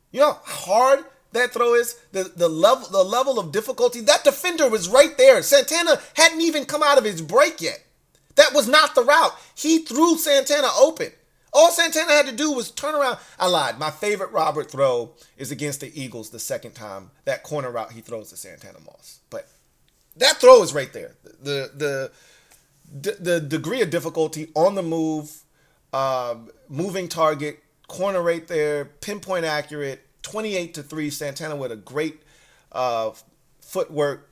You know how hard that throw is? The level of difficulty. That defender was right there. Santana hadn't even come out of his break yet. That was not the route. He threw Santana open. All Santana had to do was turn around. I lied. My favorite Robert throw is against the Eagles the second time. That corner route he throws to Santana Moss. But that throw is right there. The degree of difficulty on the move, moving target, corner right there, pinpoint accurate, 28-3. Santana with a great footwork,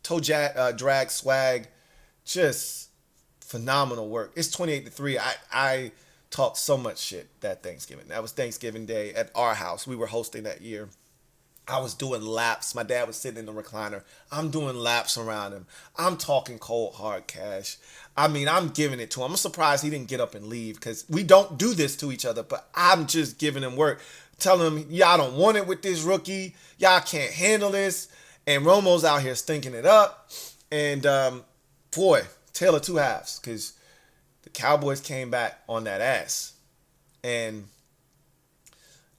toe drag swag, just phenomenal work. It's 28-3. I talked so much shit that Thanksgiving. That was Thanksgiving Day at our house. We were hosting that year. I was doing laps. My dad was sitting in the recliner. I'm doing laps around him. I'm talking cold hard cash. I mean, I'm giving it to him. I'm surprised he didn't get up and leave because we don't do this to each other, but I'm just giving him work. Telling him, y'all don't want it with this rookie. Y'all can't handle this. And Romo's out here stinking it up. And, boy, tale of two halves, because the Cowboys came back on that ass. And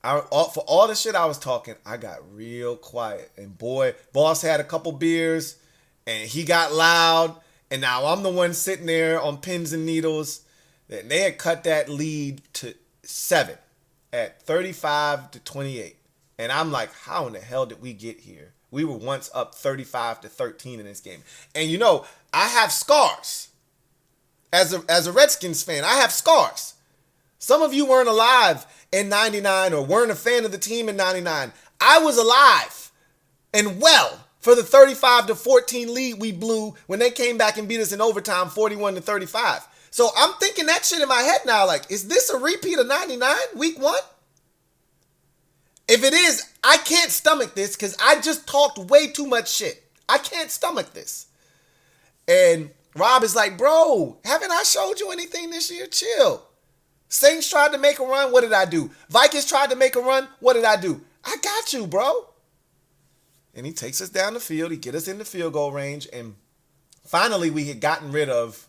for all the shit I was talking, I got real quiet. And boy, boss had a couple beers, and he got loud. And now I'm the one sitting there on pins and needles. And they had cut that lead to 7 at 35-28. And I'm like, how in the hell did we get here? We were once up 35-13 in this game. And I have scars. As a Redskins fan, I have scars. Some of you weren't alive in 99 or weren't a fan of the team in 99. I was alive and well for the 35-14 lead we blew when they came back and beat us in overtime 41-35. So I'm thinking that shit in my head now. Like, is this a repeat of 99, week 1? If it is, I can't stomach this because I just talked way too much shit. I can't stomach this. And Rob is like, bro, haven't I showed you anything this year? Chill. Saints tried to make a run. What did I do? Vikings tried to make a run. What did I do? I got you, bro. And he takes us down the field. He get us in the field goal range. And finally, we had gotten rid of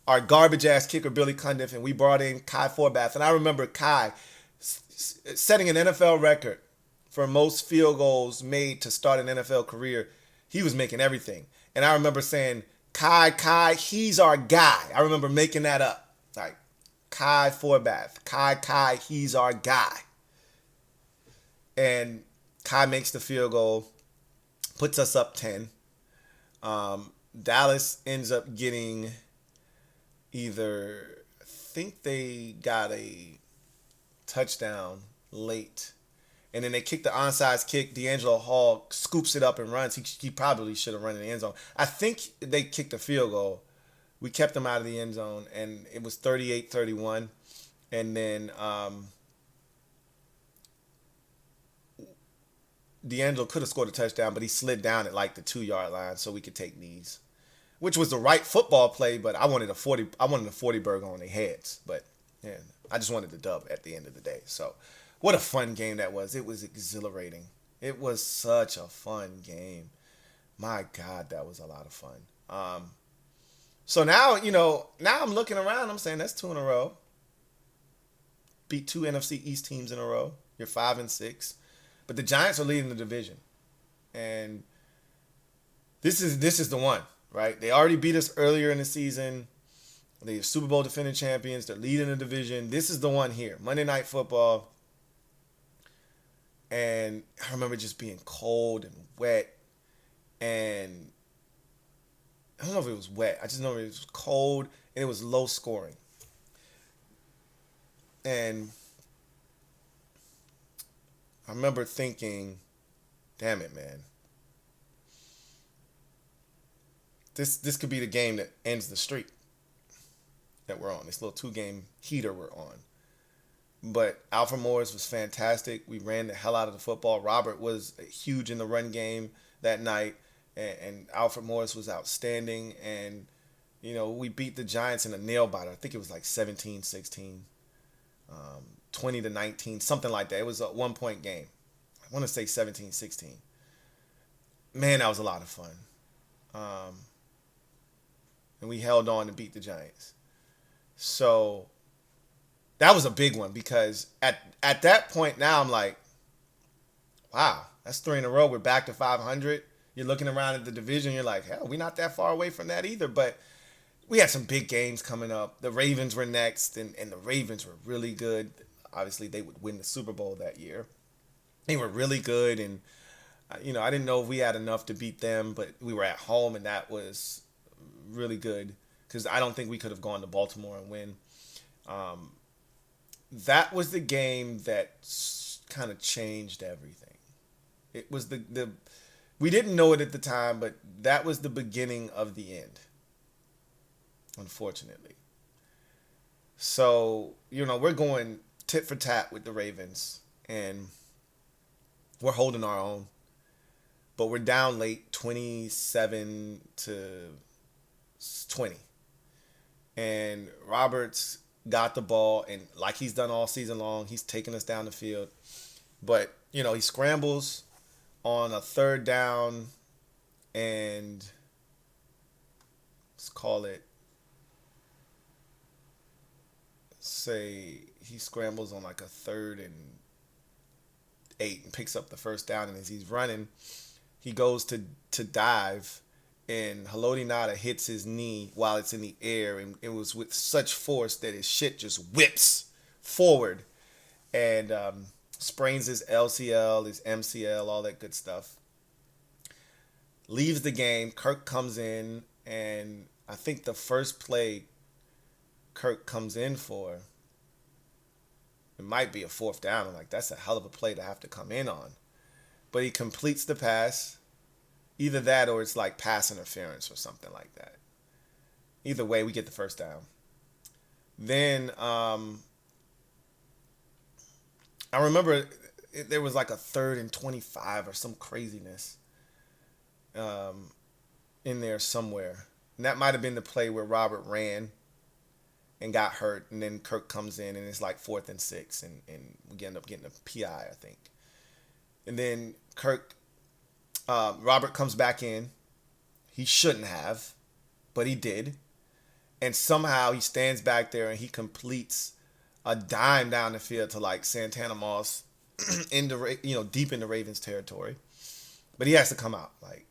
our garbage-ass kicker, Billy Cundiff, and we brought in Kai Forbath. And I remember Kai setting an NFL record for most field goals made to start an NFL career. He was making everything. And I remember saying, Kai, he's our guy. I remember making that up. Like, Kai Forbath. Kai, he's our guy. And Kai makes the field goal, puts us up 10. Dallas ends up getting either, I think they got a touchdown late. And then they kick the onside kick. D'Angelo Hall scoops it up and runs. He probably should have run in the end zone. I think they kicked a field goal. We kept them out of the end zone, and it was 38-31. And then D'Angelo could have scored a touchdown, but he slid down at like the 2-yard line so we could take knees, which was the right football play. But I wanted a 40 burger on their heads. But yeah, I just wanted the dub at the end of the day. So. What a fun game that was. It was exhilarating. It was such a fun game. My God, that was a lot of fun. So now, now I'm looking around. I'm saying that's 2 in a row. Beat 2 NFC East teams in a row. You're 5-6. But the Giants are leading the division. And this is the one, right? They already beat us earlier in the season. They're Super Bowl defending champions. They're leading the division. This is the one here. Monday Night Football. And I remember just being cold and wet. And I don't know if it was wet. I just know it was cold and it was low scoring. And I remember thinking, damn it, man. This could be the game that ends the streak that we're on. This little 2-game heater we're on. But Alfred Morris was fantastic. We ran the hell out of the football. Robert was huge in the run game that night. And Alfred Morris was outstanding. And, we beat the Giants in a nail-biter. I think it was like 17-16, 20-19, something like that. It was a 1-point game. I want to say 17-16. Man, that was a lot of fun. And we held on to beat the Giants. So that was a big one because at that point now I'm like, wow, that's 3 in a row. We're back to 500. You're looking around at the division. You're like, hell, we're not that far away from that either. But we had some big games coming up. The Ravens were next, and the Ravens were really good. Obviously, they would win the Super Bowl that year. They were really good, and I didn't know if we had enough to beat them, but we were at home, and that was really good because I don't think we could have gone to Baltimore and win. That was the game that kind of changed everything. It was the we didn't know it at the time, but that was the beginning of the end, unfortunately. So, we're going tit for tat with the Ravens, and we're holding our own. But we're down late, 27-20. And Roberts got the ball, and like he's done all season long, he's taking us down the field. But, he scrambles on a 3rd down, and let's call it, say he scrambles on like a 3rd and 8 and picks up the 1st down, and as he's running, he goes to dive, and Haloti Ngata hits his knee while it's in the air, and it was with such force that his shit just whips forward and sprains his LCL, his MCL, all that good stuff. Leaves the game. Kirk comes in, and I think the first play Kirk comes in for, it might be a 4th down. I'm like, that's a hell of a play to have to come in on. But he completes the pass, Either that or it's like pass interference or something like that. Either way, we get the first down. Then I remember there was like a 3rd and 25 or some craziness in there somewhere. And that might have been the play where Robert ran and got hurt, and then Kirk comes in and it's like 4th and 6, and we end up getting a PI, I think. And then Robert comes back in. He shouldn't have, but he did. And somehow he stands back there and he completes a dime down the field to like Santana Moss deep in the Ravens territory. But he has to come out. Like,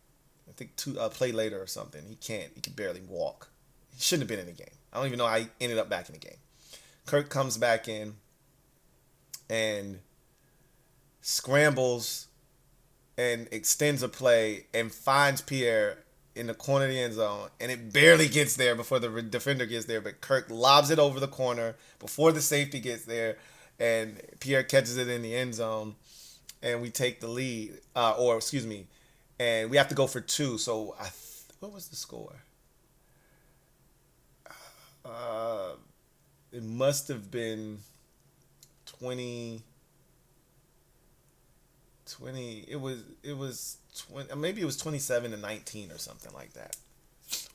I think a play later or something. He can't. He can barely walk. He shouldn't have been in the game. I don't even know how he ended up back in the game. Kirk comes back in and scrambles and extends a play and finds Pierre in the corner of the end zone, and it barely gets there before the defender gets there, but Kirk lobs it over the corner before the safety gets there, and Pierre catches it in the end zone, and we take the lead, and we have to go for 2. So what was the score? It must have been 20. It was 20, maybe it was 27-19 or something like that,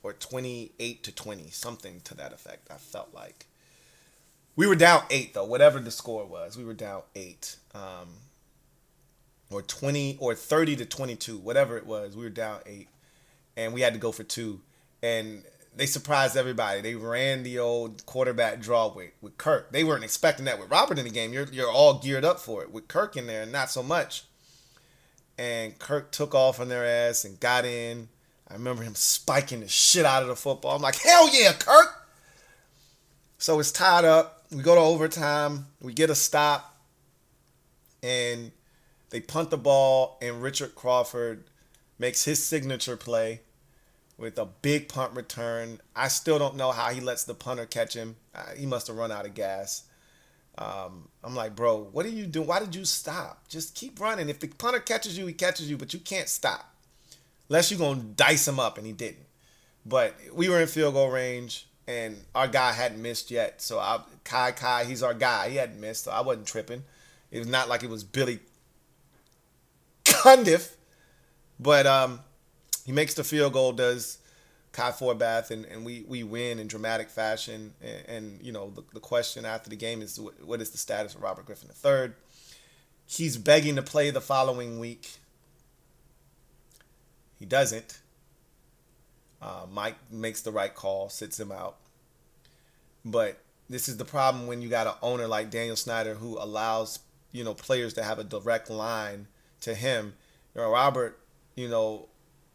or 28-20, something to that effect. I felt like we were down 8 though. Whatever the score was, we were down 8, or 20 or 30-22, whatever it was. We were down 8, and we had to go for 2, and they surprised everybody. They ran the old quarterback draw with Kirk. They weren't expecting that with Robert in the game. You're all geared up for it. With Kirk in there, not so much. And Kirk took off on their ass and got in. I remember him spiking the shit out of the football. I'm like, hell yeah, Kirk! So it's tied up. We go to overtime. We get a stop. And they punt the ball, and Richard Crawford makes his signature play with a big punt return. I still don't know how he lets the punter catch him. He must have run out of gas. I'm like, bro, what are you doing? Why did you stop? Just keep running. If the punter catches you, he catches you, but you can't stop. Unless you're going to dice him up, and he didn't. But we were in field goal range, and our guy hadn't missed yet. So Kai, he's our guy. He hadn't missed, so I wasn't tripping. It was not like it was Billy Cundiff. But he makes the field goal, does Kai Forbath, and we win in dramatic fashion. And the question after the game is, what is the status of Robert Griffin III? He's begging to play the following week. He doesn't. Mike makes the right call, sits him out. But this is the problem when you got an owner like Daniel Snyder who allows players to have a direct line to him. Robert,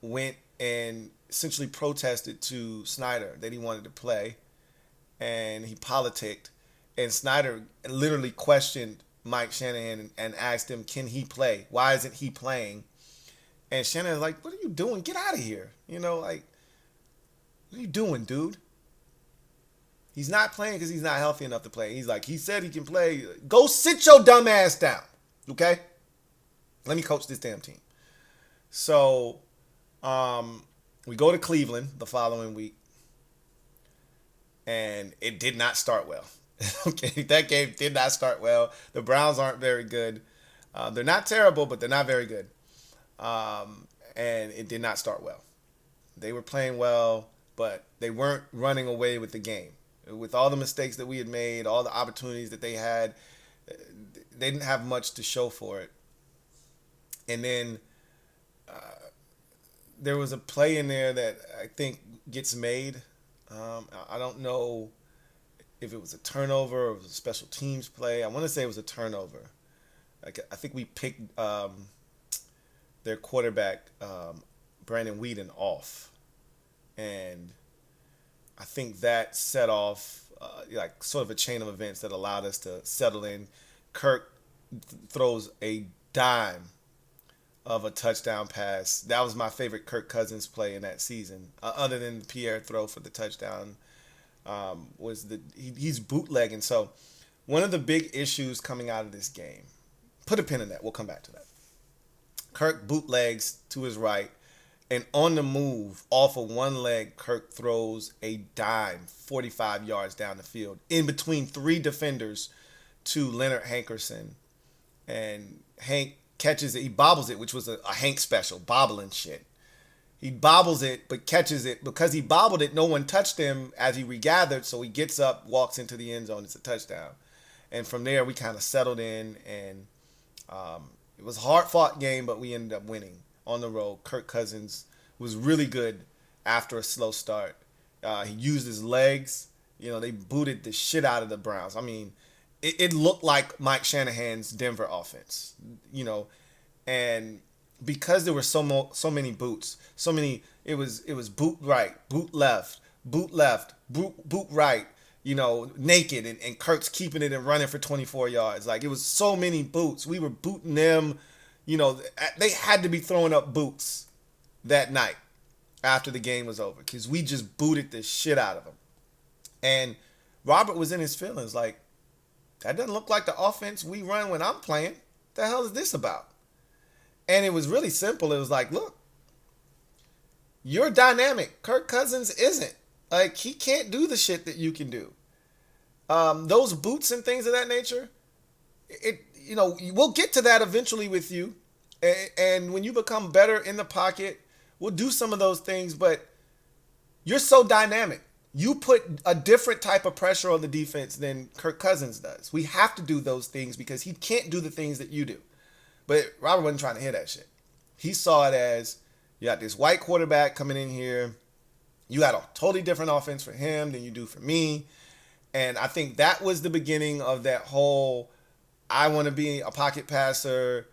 went and essentially protested to Snyder that he wanted to play, and he politicked, and Snyder literally questioned Mike Shanahan and asked him, can he play? Why isn't he playing? And Shanahan's like, what are you doing? Get out of here. What are you doing, dude? He's not playing because he's not healthy enough to play. He's like, he said he can play. Go sit your dumb ass down, okay? Let me coach this damn team. So, we go to Cleveland the following week, and it did not start well. Okay, that game did not start well. The Browns aren't very good. They're not terrible, but they're not very good. And it did not start well. They were playing well, but they weren't running away with the game. With all the mistakes that we had made, all the opportunities that they had, they didn't have much to show for it. And then there was a play in there that I think gets made. I don't know if it was a turnover or it was a special teams play. I want to say it was a turnover. I think we picked their quarterback, Brandon Whedon, off. And I think that set off sort of a chain of events that allowed us to settle in. Kirk throws a dime of a touchdown pass. That was my favorite Kirk Cousins play in that season, other than the Pierre throw for the touchdown. He's bootlegging. So one of the big issues coming out of this game, put a pin in that. We'll come back to that. Kirk bootlegs to his right, And on the move, off of one leg, Kirk throws a dime 45 yards down the field in between three defenders to Leonard Hankerson. And Hank catches it. He bobbles it, which was a Hank special, bobbling shit. He bobbles it, but catches it. Because he bobbled it, no one touched him as he regathered. So he gets up, walks into the end zone. It's a touchdown. And from there, we kind of settled in. And it was a hard-fought game, but we ended up winning on the road. Kirk Cousins was really good after a slow start. He used his legs. They booted the shit out of the Browns. I mean, it looked like Mike Shanahan's Denver offense. And because there were so many boots, it was boot right, boot left, boot right, naked, and Kirk's keeping it and running for 24 yards. Like, it was so many boots. We were booting them. They had to be throwing up boots that night after the game was over because we just booted the shit out of them. And Robert was in his feelings like, that doesn't look like the offense we run when I'm playing. What the hell is this about? And it was really simple. It was like, look, you're dynamic. Kirk Cousins isn't. Like, he can't do the shit that you can do. Those boots and things of that nature, we'll get to that eventually with you. And when you become better in the pocket, we'll do some of those things, but you're so dynamic. You put a different type of pressure on the defense than Kirk Cousins does. We have to do those things because he can't do the things that you do. But Robert wasn't trying to hear that shit. He saw it as, you got this white quarterback coming in here. You got a totally different offense for him than you do for me. And I think that was the beginning of that whole, I want to be a pocket passer.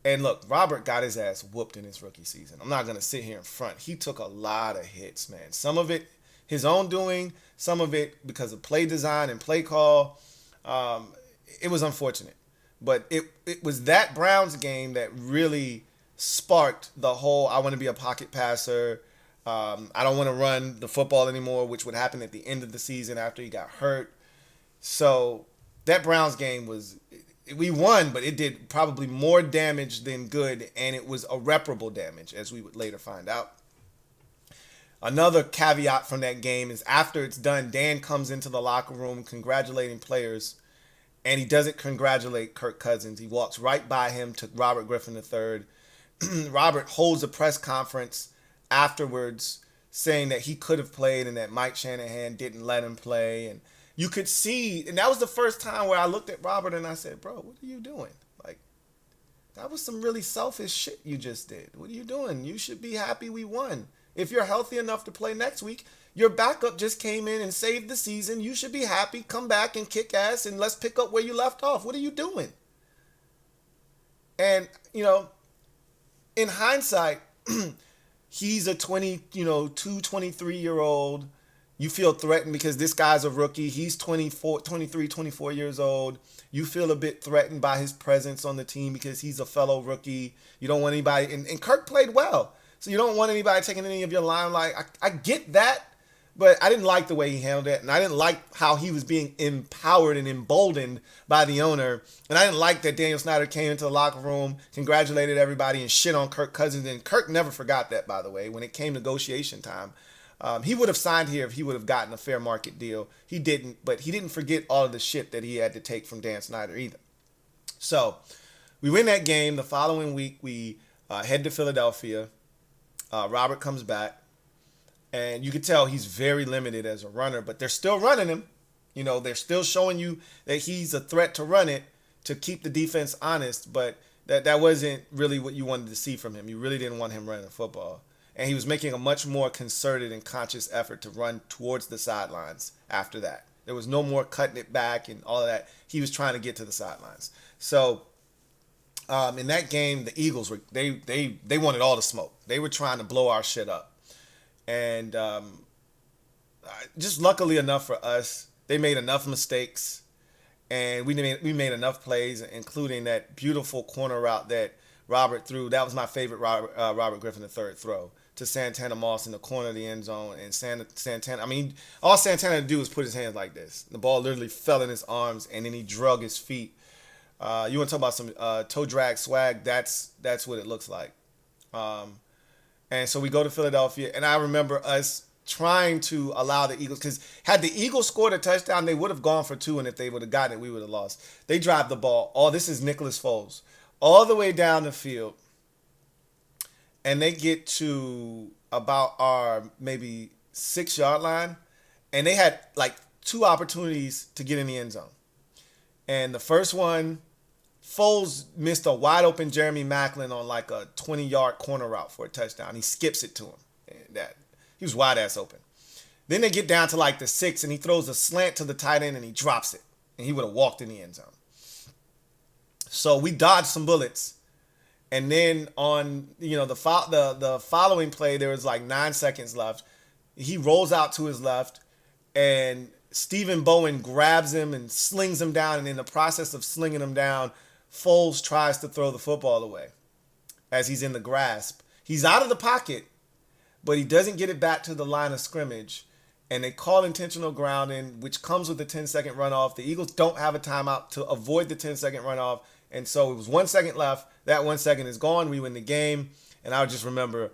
And look, Robert got his ass whooped in his rookie season. I'm not going to sit here in front. He took a lot of hits, man. Some of it his own doing, some of it because of play design and play call. It was unfortunate. But it was that Browns game that really sparked the whole, I want to be a pocket passer. I don't want to run the football anymore, which would happen at the end of the season after he got hurt. So that Browns game we won, but it did probably more damage than good, and it was irreparable damage, as we would later find out. Another caveat from that game is after it's done, Dan comes into the locker room congratulating players, and he doesn't congratulate Kirk Cousins. He walks right by him to Robert Griffin III. Robert holds a press conference afterwards saying that he could have played and that Mike Shanahan didn't let him play. And you could see, and that was the first time where I looked at Robert and I said, bro, what are you doing? Like, that was some really selfish shit you just did. What are you doing? You should be happy we won. If you're healthy enough to play next week, your backup just came in and saved the season. You should be happy. Come back and kick ass and let's pick up where you left off. What are you doing? And, in hindsight, he's a 23-year-old. You feel threatened because this guy's a rookie. He's 24 years old. You feel a bit threatened by his presence on the team because he's a fellow rookie. You don't want anybody, and Kirk played well. So you don't want anybody taking any of your limelight. I get that, but I didn't like the way he handled it. And I didn't like how he was being empowered and emboldened by the owner. And I didn't like that Daniel Snyder came into the locker room, congratulated everybody, and shit on Kirk Cousins. And Kirk never forgot that, by the way, when it came negotiation time. He would have signed here if he would have gotten a fair market deal. He didn't, but he didn't forget all of the shit that he had to take from Dan Snyder either. So we win that game. The following week, we head to Philadelphia. Robert comes back, and you can tell he's very limited as a runner, but they're still running him. They're still showing you that he's a threat to run it, to keep the defense honest, but that wasn't really what you wanted to see from him. You really didn't want him running football. And he was making a much more concerted and conscious effort to run towards the sidelines after that. There was no more cutting it back and all of that. He was trying to get to the sidelines. So in that game, the Eagles they wanted all the smoke. They were trying to blow our shit up. And just luckily enough for us, they made enough mistakes. And we made enough plays, including that beautiful corner route that Robert threw. That was my favorite Robert Griffin III throw to Santana Moss in the corner of the end zone. And Santana, all Santana had to do was put his hands like this. The ball literally fell in his arms, and then he drug his feet. You want to talk about some toe drag swag? That's what it looks like. And so we go to Philadelphia, and I remember us trying to allow the Eagles, because had the Eagles scored a touchdown, they would have gone for two, and if they would have gotten it, we would have lost. They drive the ball. This is Nicholas Foles, all the way down the field, and they get to about our maybe 6-yard line, and they had like two opportunities to get in the end zone. And the first one, Foles missed a wide open Jeremy Maclin on like a 20-yard corner route for a touchdown. He skips it to him. And he was wide ass open. Then they get down to like the 6, and he throws a slant to the tight end, and he drops it. And he would have walked in the end zone. So we dodged some bullets. And then on the following play, there was like 9 seconds left. He rolls out to his left, and Stephen Bowen grabs him and slings him down. And in the process of slinging him down, Foles tries to throw the football away as he's in the grasp. He's out of the pocket, but he doesn't get it back to the line of scrimmage. And they call intentional grounding, which comes with the 10-second runoff. The Eagles don't have a timeout to avoid the 10-second runoff. And so it was 1 second left. That 1 second is gone. We win the game. And I just remember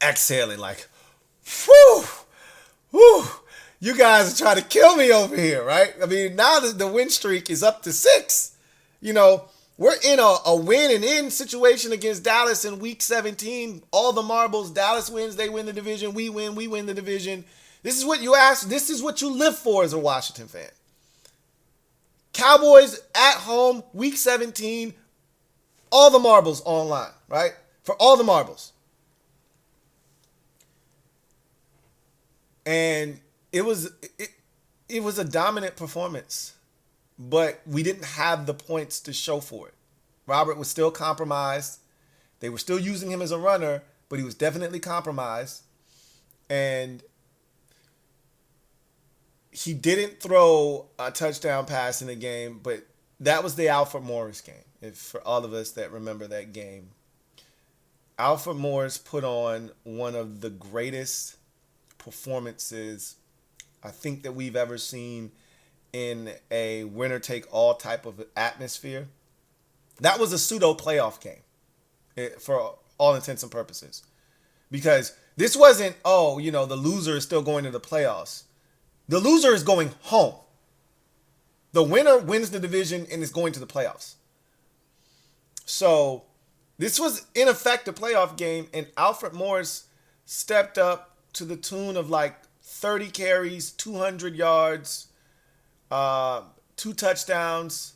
exhaling like, whew, whew. You guys are trying to kill me over here, right? I mean, now the win streak is up to 6. We're in a win and in situation against Dallas in week 17. All the marbles. Dallas wins, they win the division. We win the division. This is what you ask. This is what you live for as a Washington fan. Cowboys at home, week 17. All the marbles online, right? For all the marbles. And it was a dominant performance, but we didn't have the points to show for it. Robert was still compromised. They were still using him as a runner, but he was definitely compromised. And he didn't throw a touchdown pass in the game, but that was the Alfred Morris game. If for all of us that remember that game, Alfred Morris put on one of the greatest performances I think that we've ever seen in a winner-take-all type of atmosphere. That was a pseudo playoff game for all intents and purposes. Because this wasn't, the loser is still going to the playoffs. The loser is going home. The winner wins the division and is going to the playoffs. So this was, in effect, a playoff game, and Alfred Morris stepped up to the tune of like 30 carries, 200 yards, 3 touchdowns,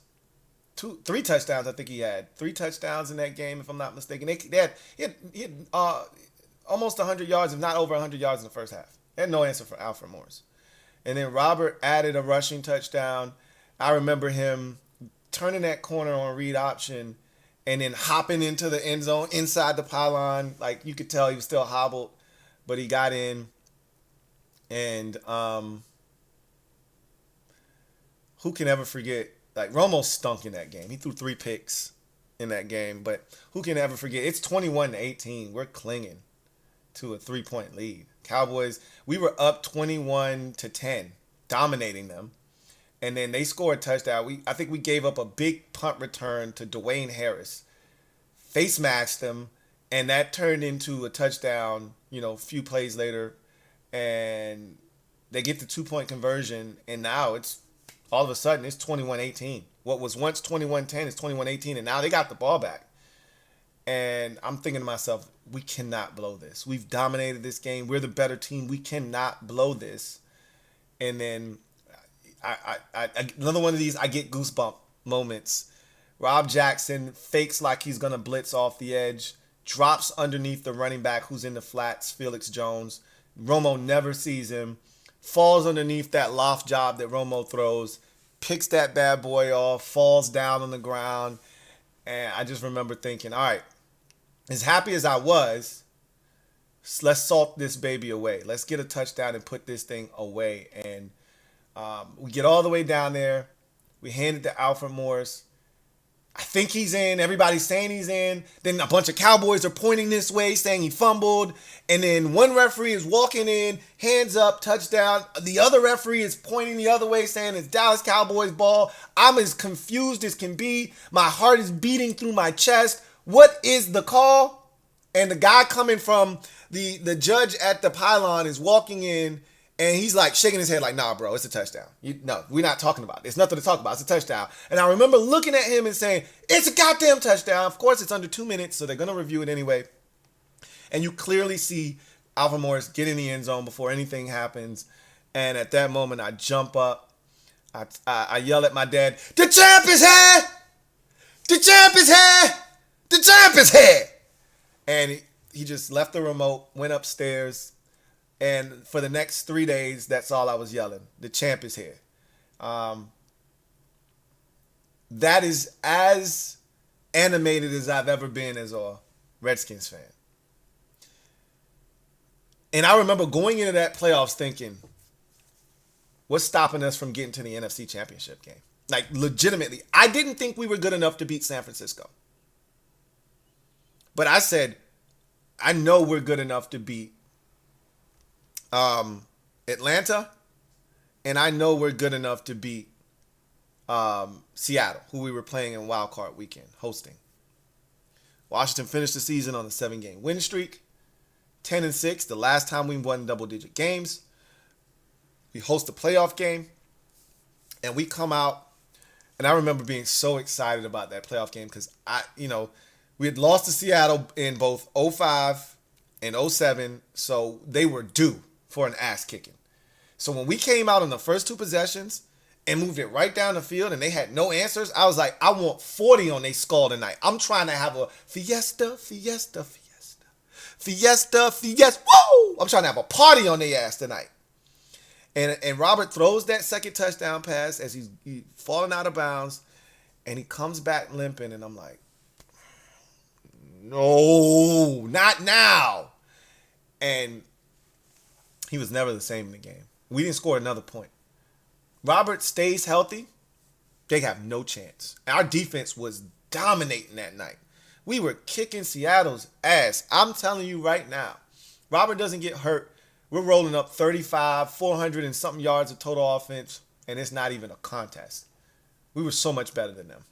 I think he had. 3 touchdowns in that game, if I'm not mistaken. He had almost 100 yards, if not over 100 yards in the first half. They had no answer for Alfred Morris. And then Robert added a rushing touchdown. I remember him turning that corner on read option and then hopping into the end zone inside the pylon. Like, you could tell he was still hobbled, but he got in. And who can ever forget, like, Romo stunk in that game. He threw 3 picks in that game, but who can ever forget? It's 21-18. We're clinging to a 3-point lead. Cowboys, we were up 21-10, dominating them. And then they scored a touchdown. I think we gave up a big punt return to Dwayne Harris. Face masked them, and that turned into a touchdown, a few plays later. And they get the 2-point conversion, and now it's all of a sudden it's 21-18. What was once 21-10 is 21-18, and now they got the ball back. And I'm thinking to myself, we cannot blow this. We've dominated this game. We're the better team. We cannot blow this. And then I another one of these, I get goosebump moments. Rob Jackson fakes like he's going to blitz off the edge, drops underneath the running back who's in the flats, Felix Jones. Romo never sees him, falls underneath that loft job that Romo throws, picks that bad boy off, falls down on the ground. And I just remember thinking, all right, as happy as I was, let's salt this baby away. Let's get a touchdown and put this thing away. And we get all the way down there. We hand it to Alfred Morris. I think he's in. Everybody's saying he's in. Then a bunch of Cowboys are pointing this way, saying he fumbled. And then one referee is walking in, hands up, touchdown. The other referee is pointing the other way, saying it's Dallas Cowboys ball. I'm as confused as can be. My heart is beating through my chest. What is the call? And the guy coming from the judge at the pylon is walking in, and he's like shaking his head like, nah, bro, it's a touchdown. No, we're not talking about it. It's nothing to talk about. It's a touchdown. And I remember looking at him and saying, it's a goddamn touchdown. Of course, it's under 2 minutes, so they're going to review it anyway. And you clearly see Alfred Morris get in the end zone before anything happens. And at that moment, I jump up. I yell at my dad, the champ is here! The champ is here! The champ is here! And he just left the remote, went upstairs, and for the next 3 days, that's all I was yelling. The champ is here. That is as animated as I've ever been as a Redskins fan. And I remember going into that playoffs thinking, what's stopping us from getting to the NFC Championship game? Like, legitimately, I didn't think we were good enough to beat San Francisco. But I said, I know we're good enough to beat Atlanta, and I know we're good enough to beat Seattle, who we were playing in Wild Card Weekend, hosting. Washington finished the season on a 7-game win streak, 10-6, the last time we won double-digit games. We host a playoff game, and we come out, and I remember being so excited about that playoff game because we had lost to Seattle in both 05 and 07, so they were due for an ass kicking. So when we came out on the first 2 possessions and moved it right down the field and they had no answers, I was like, I want 40 on their skull tonight. I'm trying to have a fiesta. Woo! I'm trying to have a party on their ass tonight. And Robert throws that second touchdown pass as he's falling out of bounds, and he comes back limping, and I'm like, no, not now. And he was never the same in the game. We didn't score another point. Robert stays healthy, they have no chance. Our defense was dominating that night. We were kicking Seattle's ass. I'm telling you right now, Robert doesn't get hurt. We're rolling up 35, 400 and something yards of total offense, and it's not even a contest. We were so much better than them.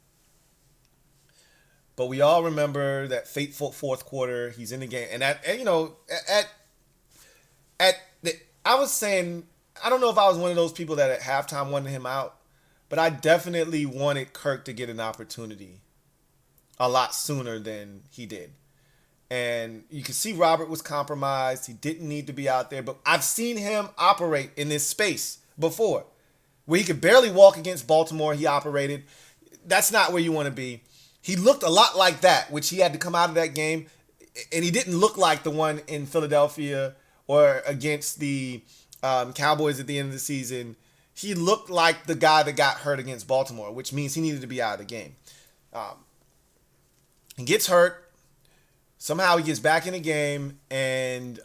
But we all remember that fateful fourth quarter. He's in the game. And I was saying, I don't know if I was one of those people that at halftime wanted him out, but I definitely wanted Kirk to get an opportunity a lot sooner than he did. And you can see Robert was compromised. He didn't need to be out there. But I've seen him operate in this space before, where he could barely walk against Baltimore. He operated. That's not where you want to be. He looked a lot like that, which he had to come out of that game. And he didn't look like the one in Philadelphia or against the Cowboys at the end of the season. He looked like the guy that got hurt against Baltimore, which means he needed to be out of the game. He gets hurt. Somehow he gets back in the game, and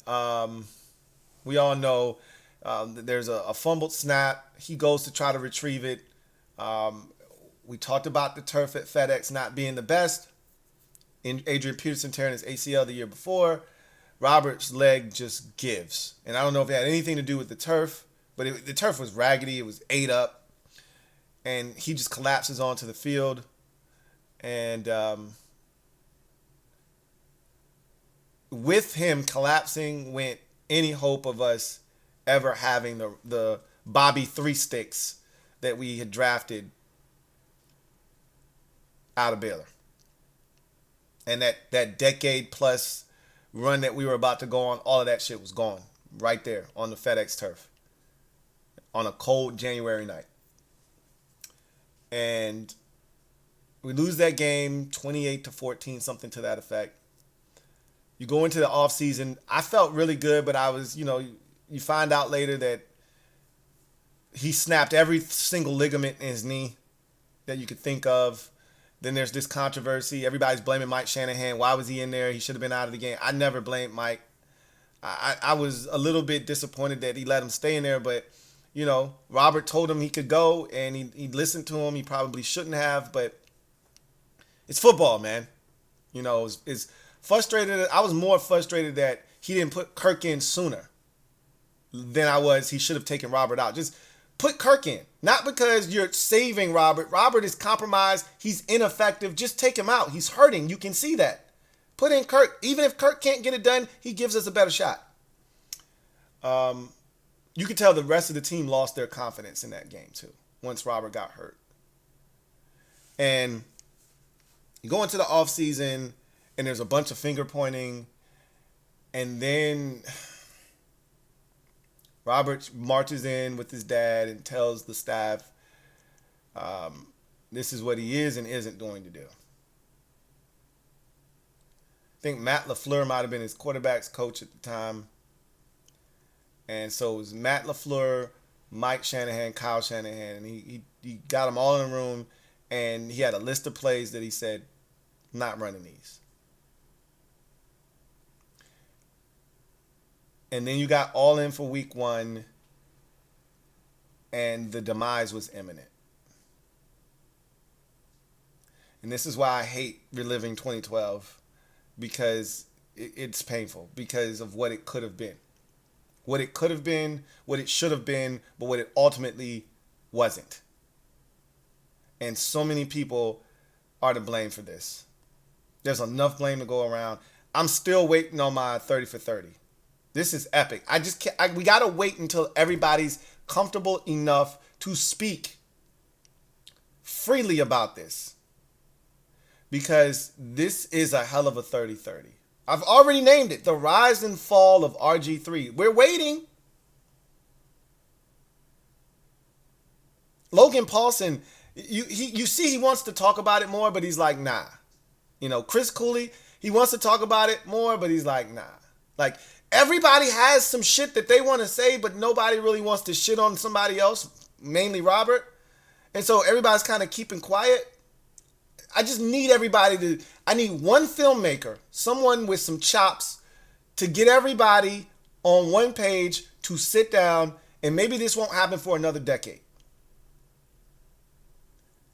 we all know there's a fumbled snap. He goes to try to retrieve it. We talked about the turf at FedEx not being the best. Adrian Peterson tearing his ACL the year before. Robert's leg just gives. And I don't know if it had anything to do with the turf, but the turf was raggedy. It was ate up. And he just collapses onto the field. And with him collapsing went any hope of us ever having the Bobby 3 sticks that we had drafted out of Baylor. And that decade plus run that we were about to go on, all of that shit was gone right there on the FedEx turf on a cold January night. And we lose that game 28-14, something to that effect. You go into the offseason. I felt really good, but I was, you find out later that he snapped every single ligament in his knee that you could think of. Then there's this controversy. Everybody's blaming Mike Shanahan. Why was he in there? He should have been out of the game. I never blamed Mike. I was a little bit disappointed that he let him stay in there, but, Robert told him he could go, and he listened to him. He probably shouldn't have, but it's football, man. It's frustrated. I was more frustrated that he didn't put Kirk in sooner than I was he should have taken Robert out. Just put Kirk in. Not because you're saving Robert. Robert is compromised. He's ineffective. Just take him out. He's hurting. You can see that. Put in Kirk. Even if Kirk can't get it done, he gives us a better shot. You could tell the rest of the team lost their confidence in that game too once Robert got hurt. And you go into the offseason and there's a bunch of finger pointing, and then Robert marches in with his dad and tells the staff this is what he is and isn't going to do. I think Matt LaFleur might have been his quarterback's coach at the time. And so it was Matt LaFleur, Mike Shanahan, Kyle Shanahan, and he got them all in the room, and he had a list of plays that he said, not running these. And then you got all in for week 1, and the demise was imminent. And this is why I hate reliving 2012, because it's painful because of what it could have been. What it could have been, what it should have been, but what it ultimately wasn't. And so many people are to blame for this. There's enough blame to go around. I'm still waiting on my 30 for 30. This is epic. I just can't. We got to wait until everybody's comfortable enough to speak freely about this. Because this is a hell of a 30-30. I've already named it, the rise and fall of RG3. We're waiting. Logan Paulson, you see he wants to talk about it more, but he's like, nah. You know, Chris Cooley, he wants to talk about it more, but he's like, nah. Like, everybody has some shit that they want to say, but nobody really wants to shit on somebody else, mainly Robert. And so everybody's kind of keeping quiet. I just need I need one filmmaker, someone with some chops, to get everybody on one page to sit down, and maybe this won't happen for another decade.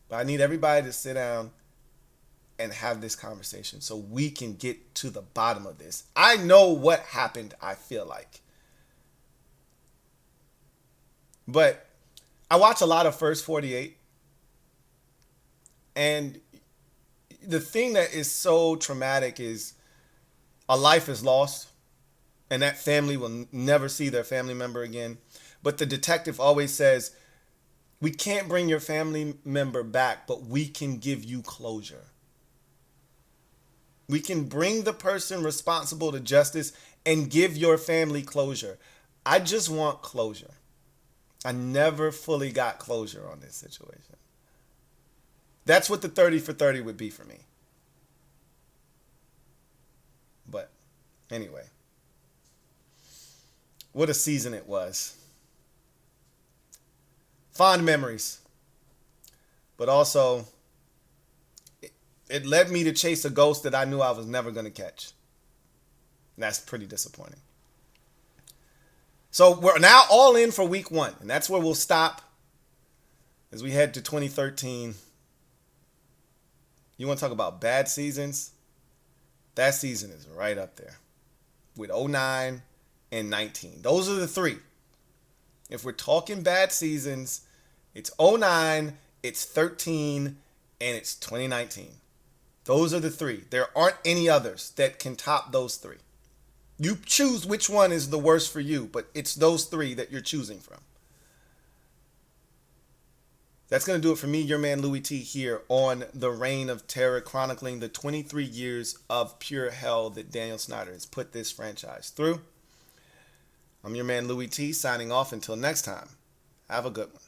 But I need everybody to sit down and have this conversation so we can get to the bottom of this. I know what happened, I feel like. But I watch a lot of First 48. And the thing that is so traumatic is a life is lost, and that family will never see their family member again. But the detective always says, we can't bring your family member back, but we can give you closure. We can bring the person responsible to justice and give your family closure. I just want closure. I never fully got closure on this situation. That's what the 30 for 30 would be for me. But anyway, what a season it was. Fond memories. But also, it led me to chase a ghost that I knew I was never going to catch. And that's pretty disappointing. So we're now all in for week 1. And that's where we'll stop as we head to 2013. You want to talk about bad seasons? That season is right up there with 09 and 19. Those are the 3. If we're talking bad seasons, it's 09, it's 13, and it's 2019. Those are the 3. There aren't any others that can top those 3. You choose which one is the worst for you, but it's those 3 that you're choosing from. That's going to do it for me, your man Louie T, here on The Reign of Terror, chronicling the 23 years of pure hell that Daniel Snyder has put this franchise through. I'm your man Louie T, signing off until next time. Have a good one.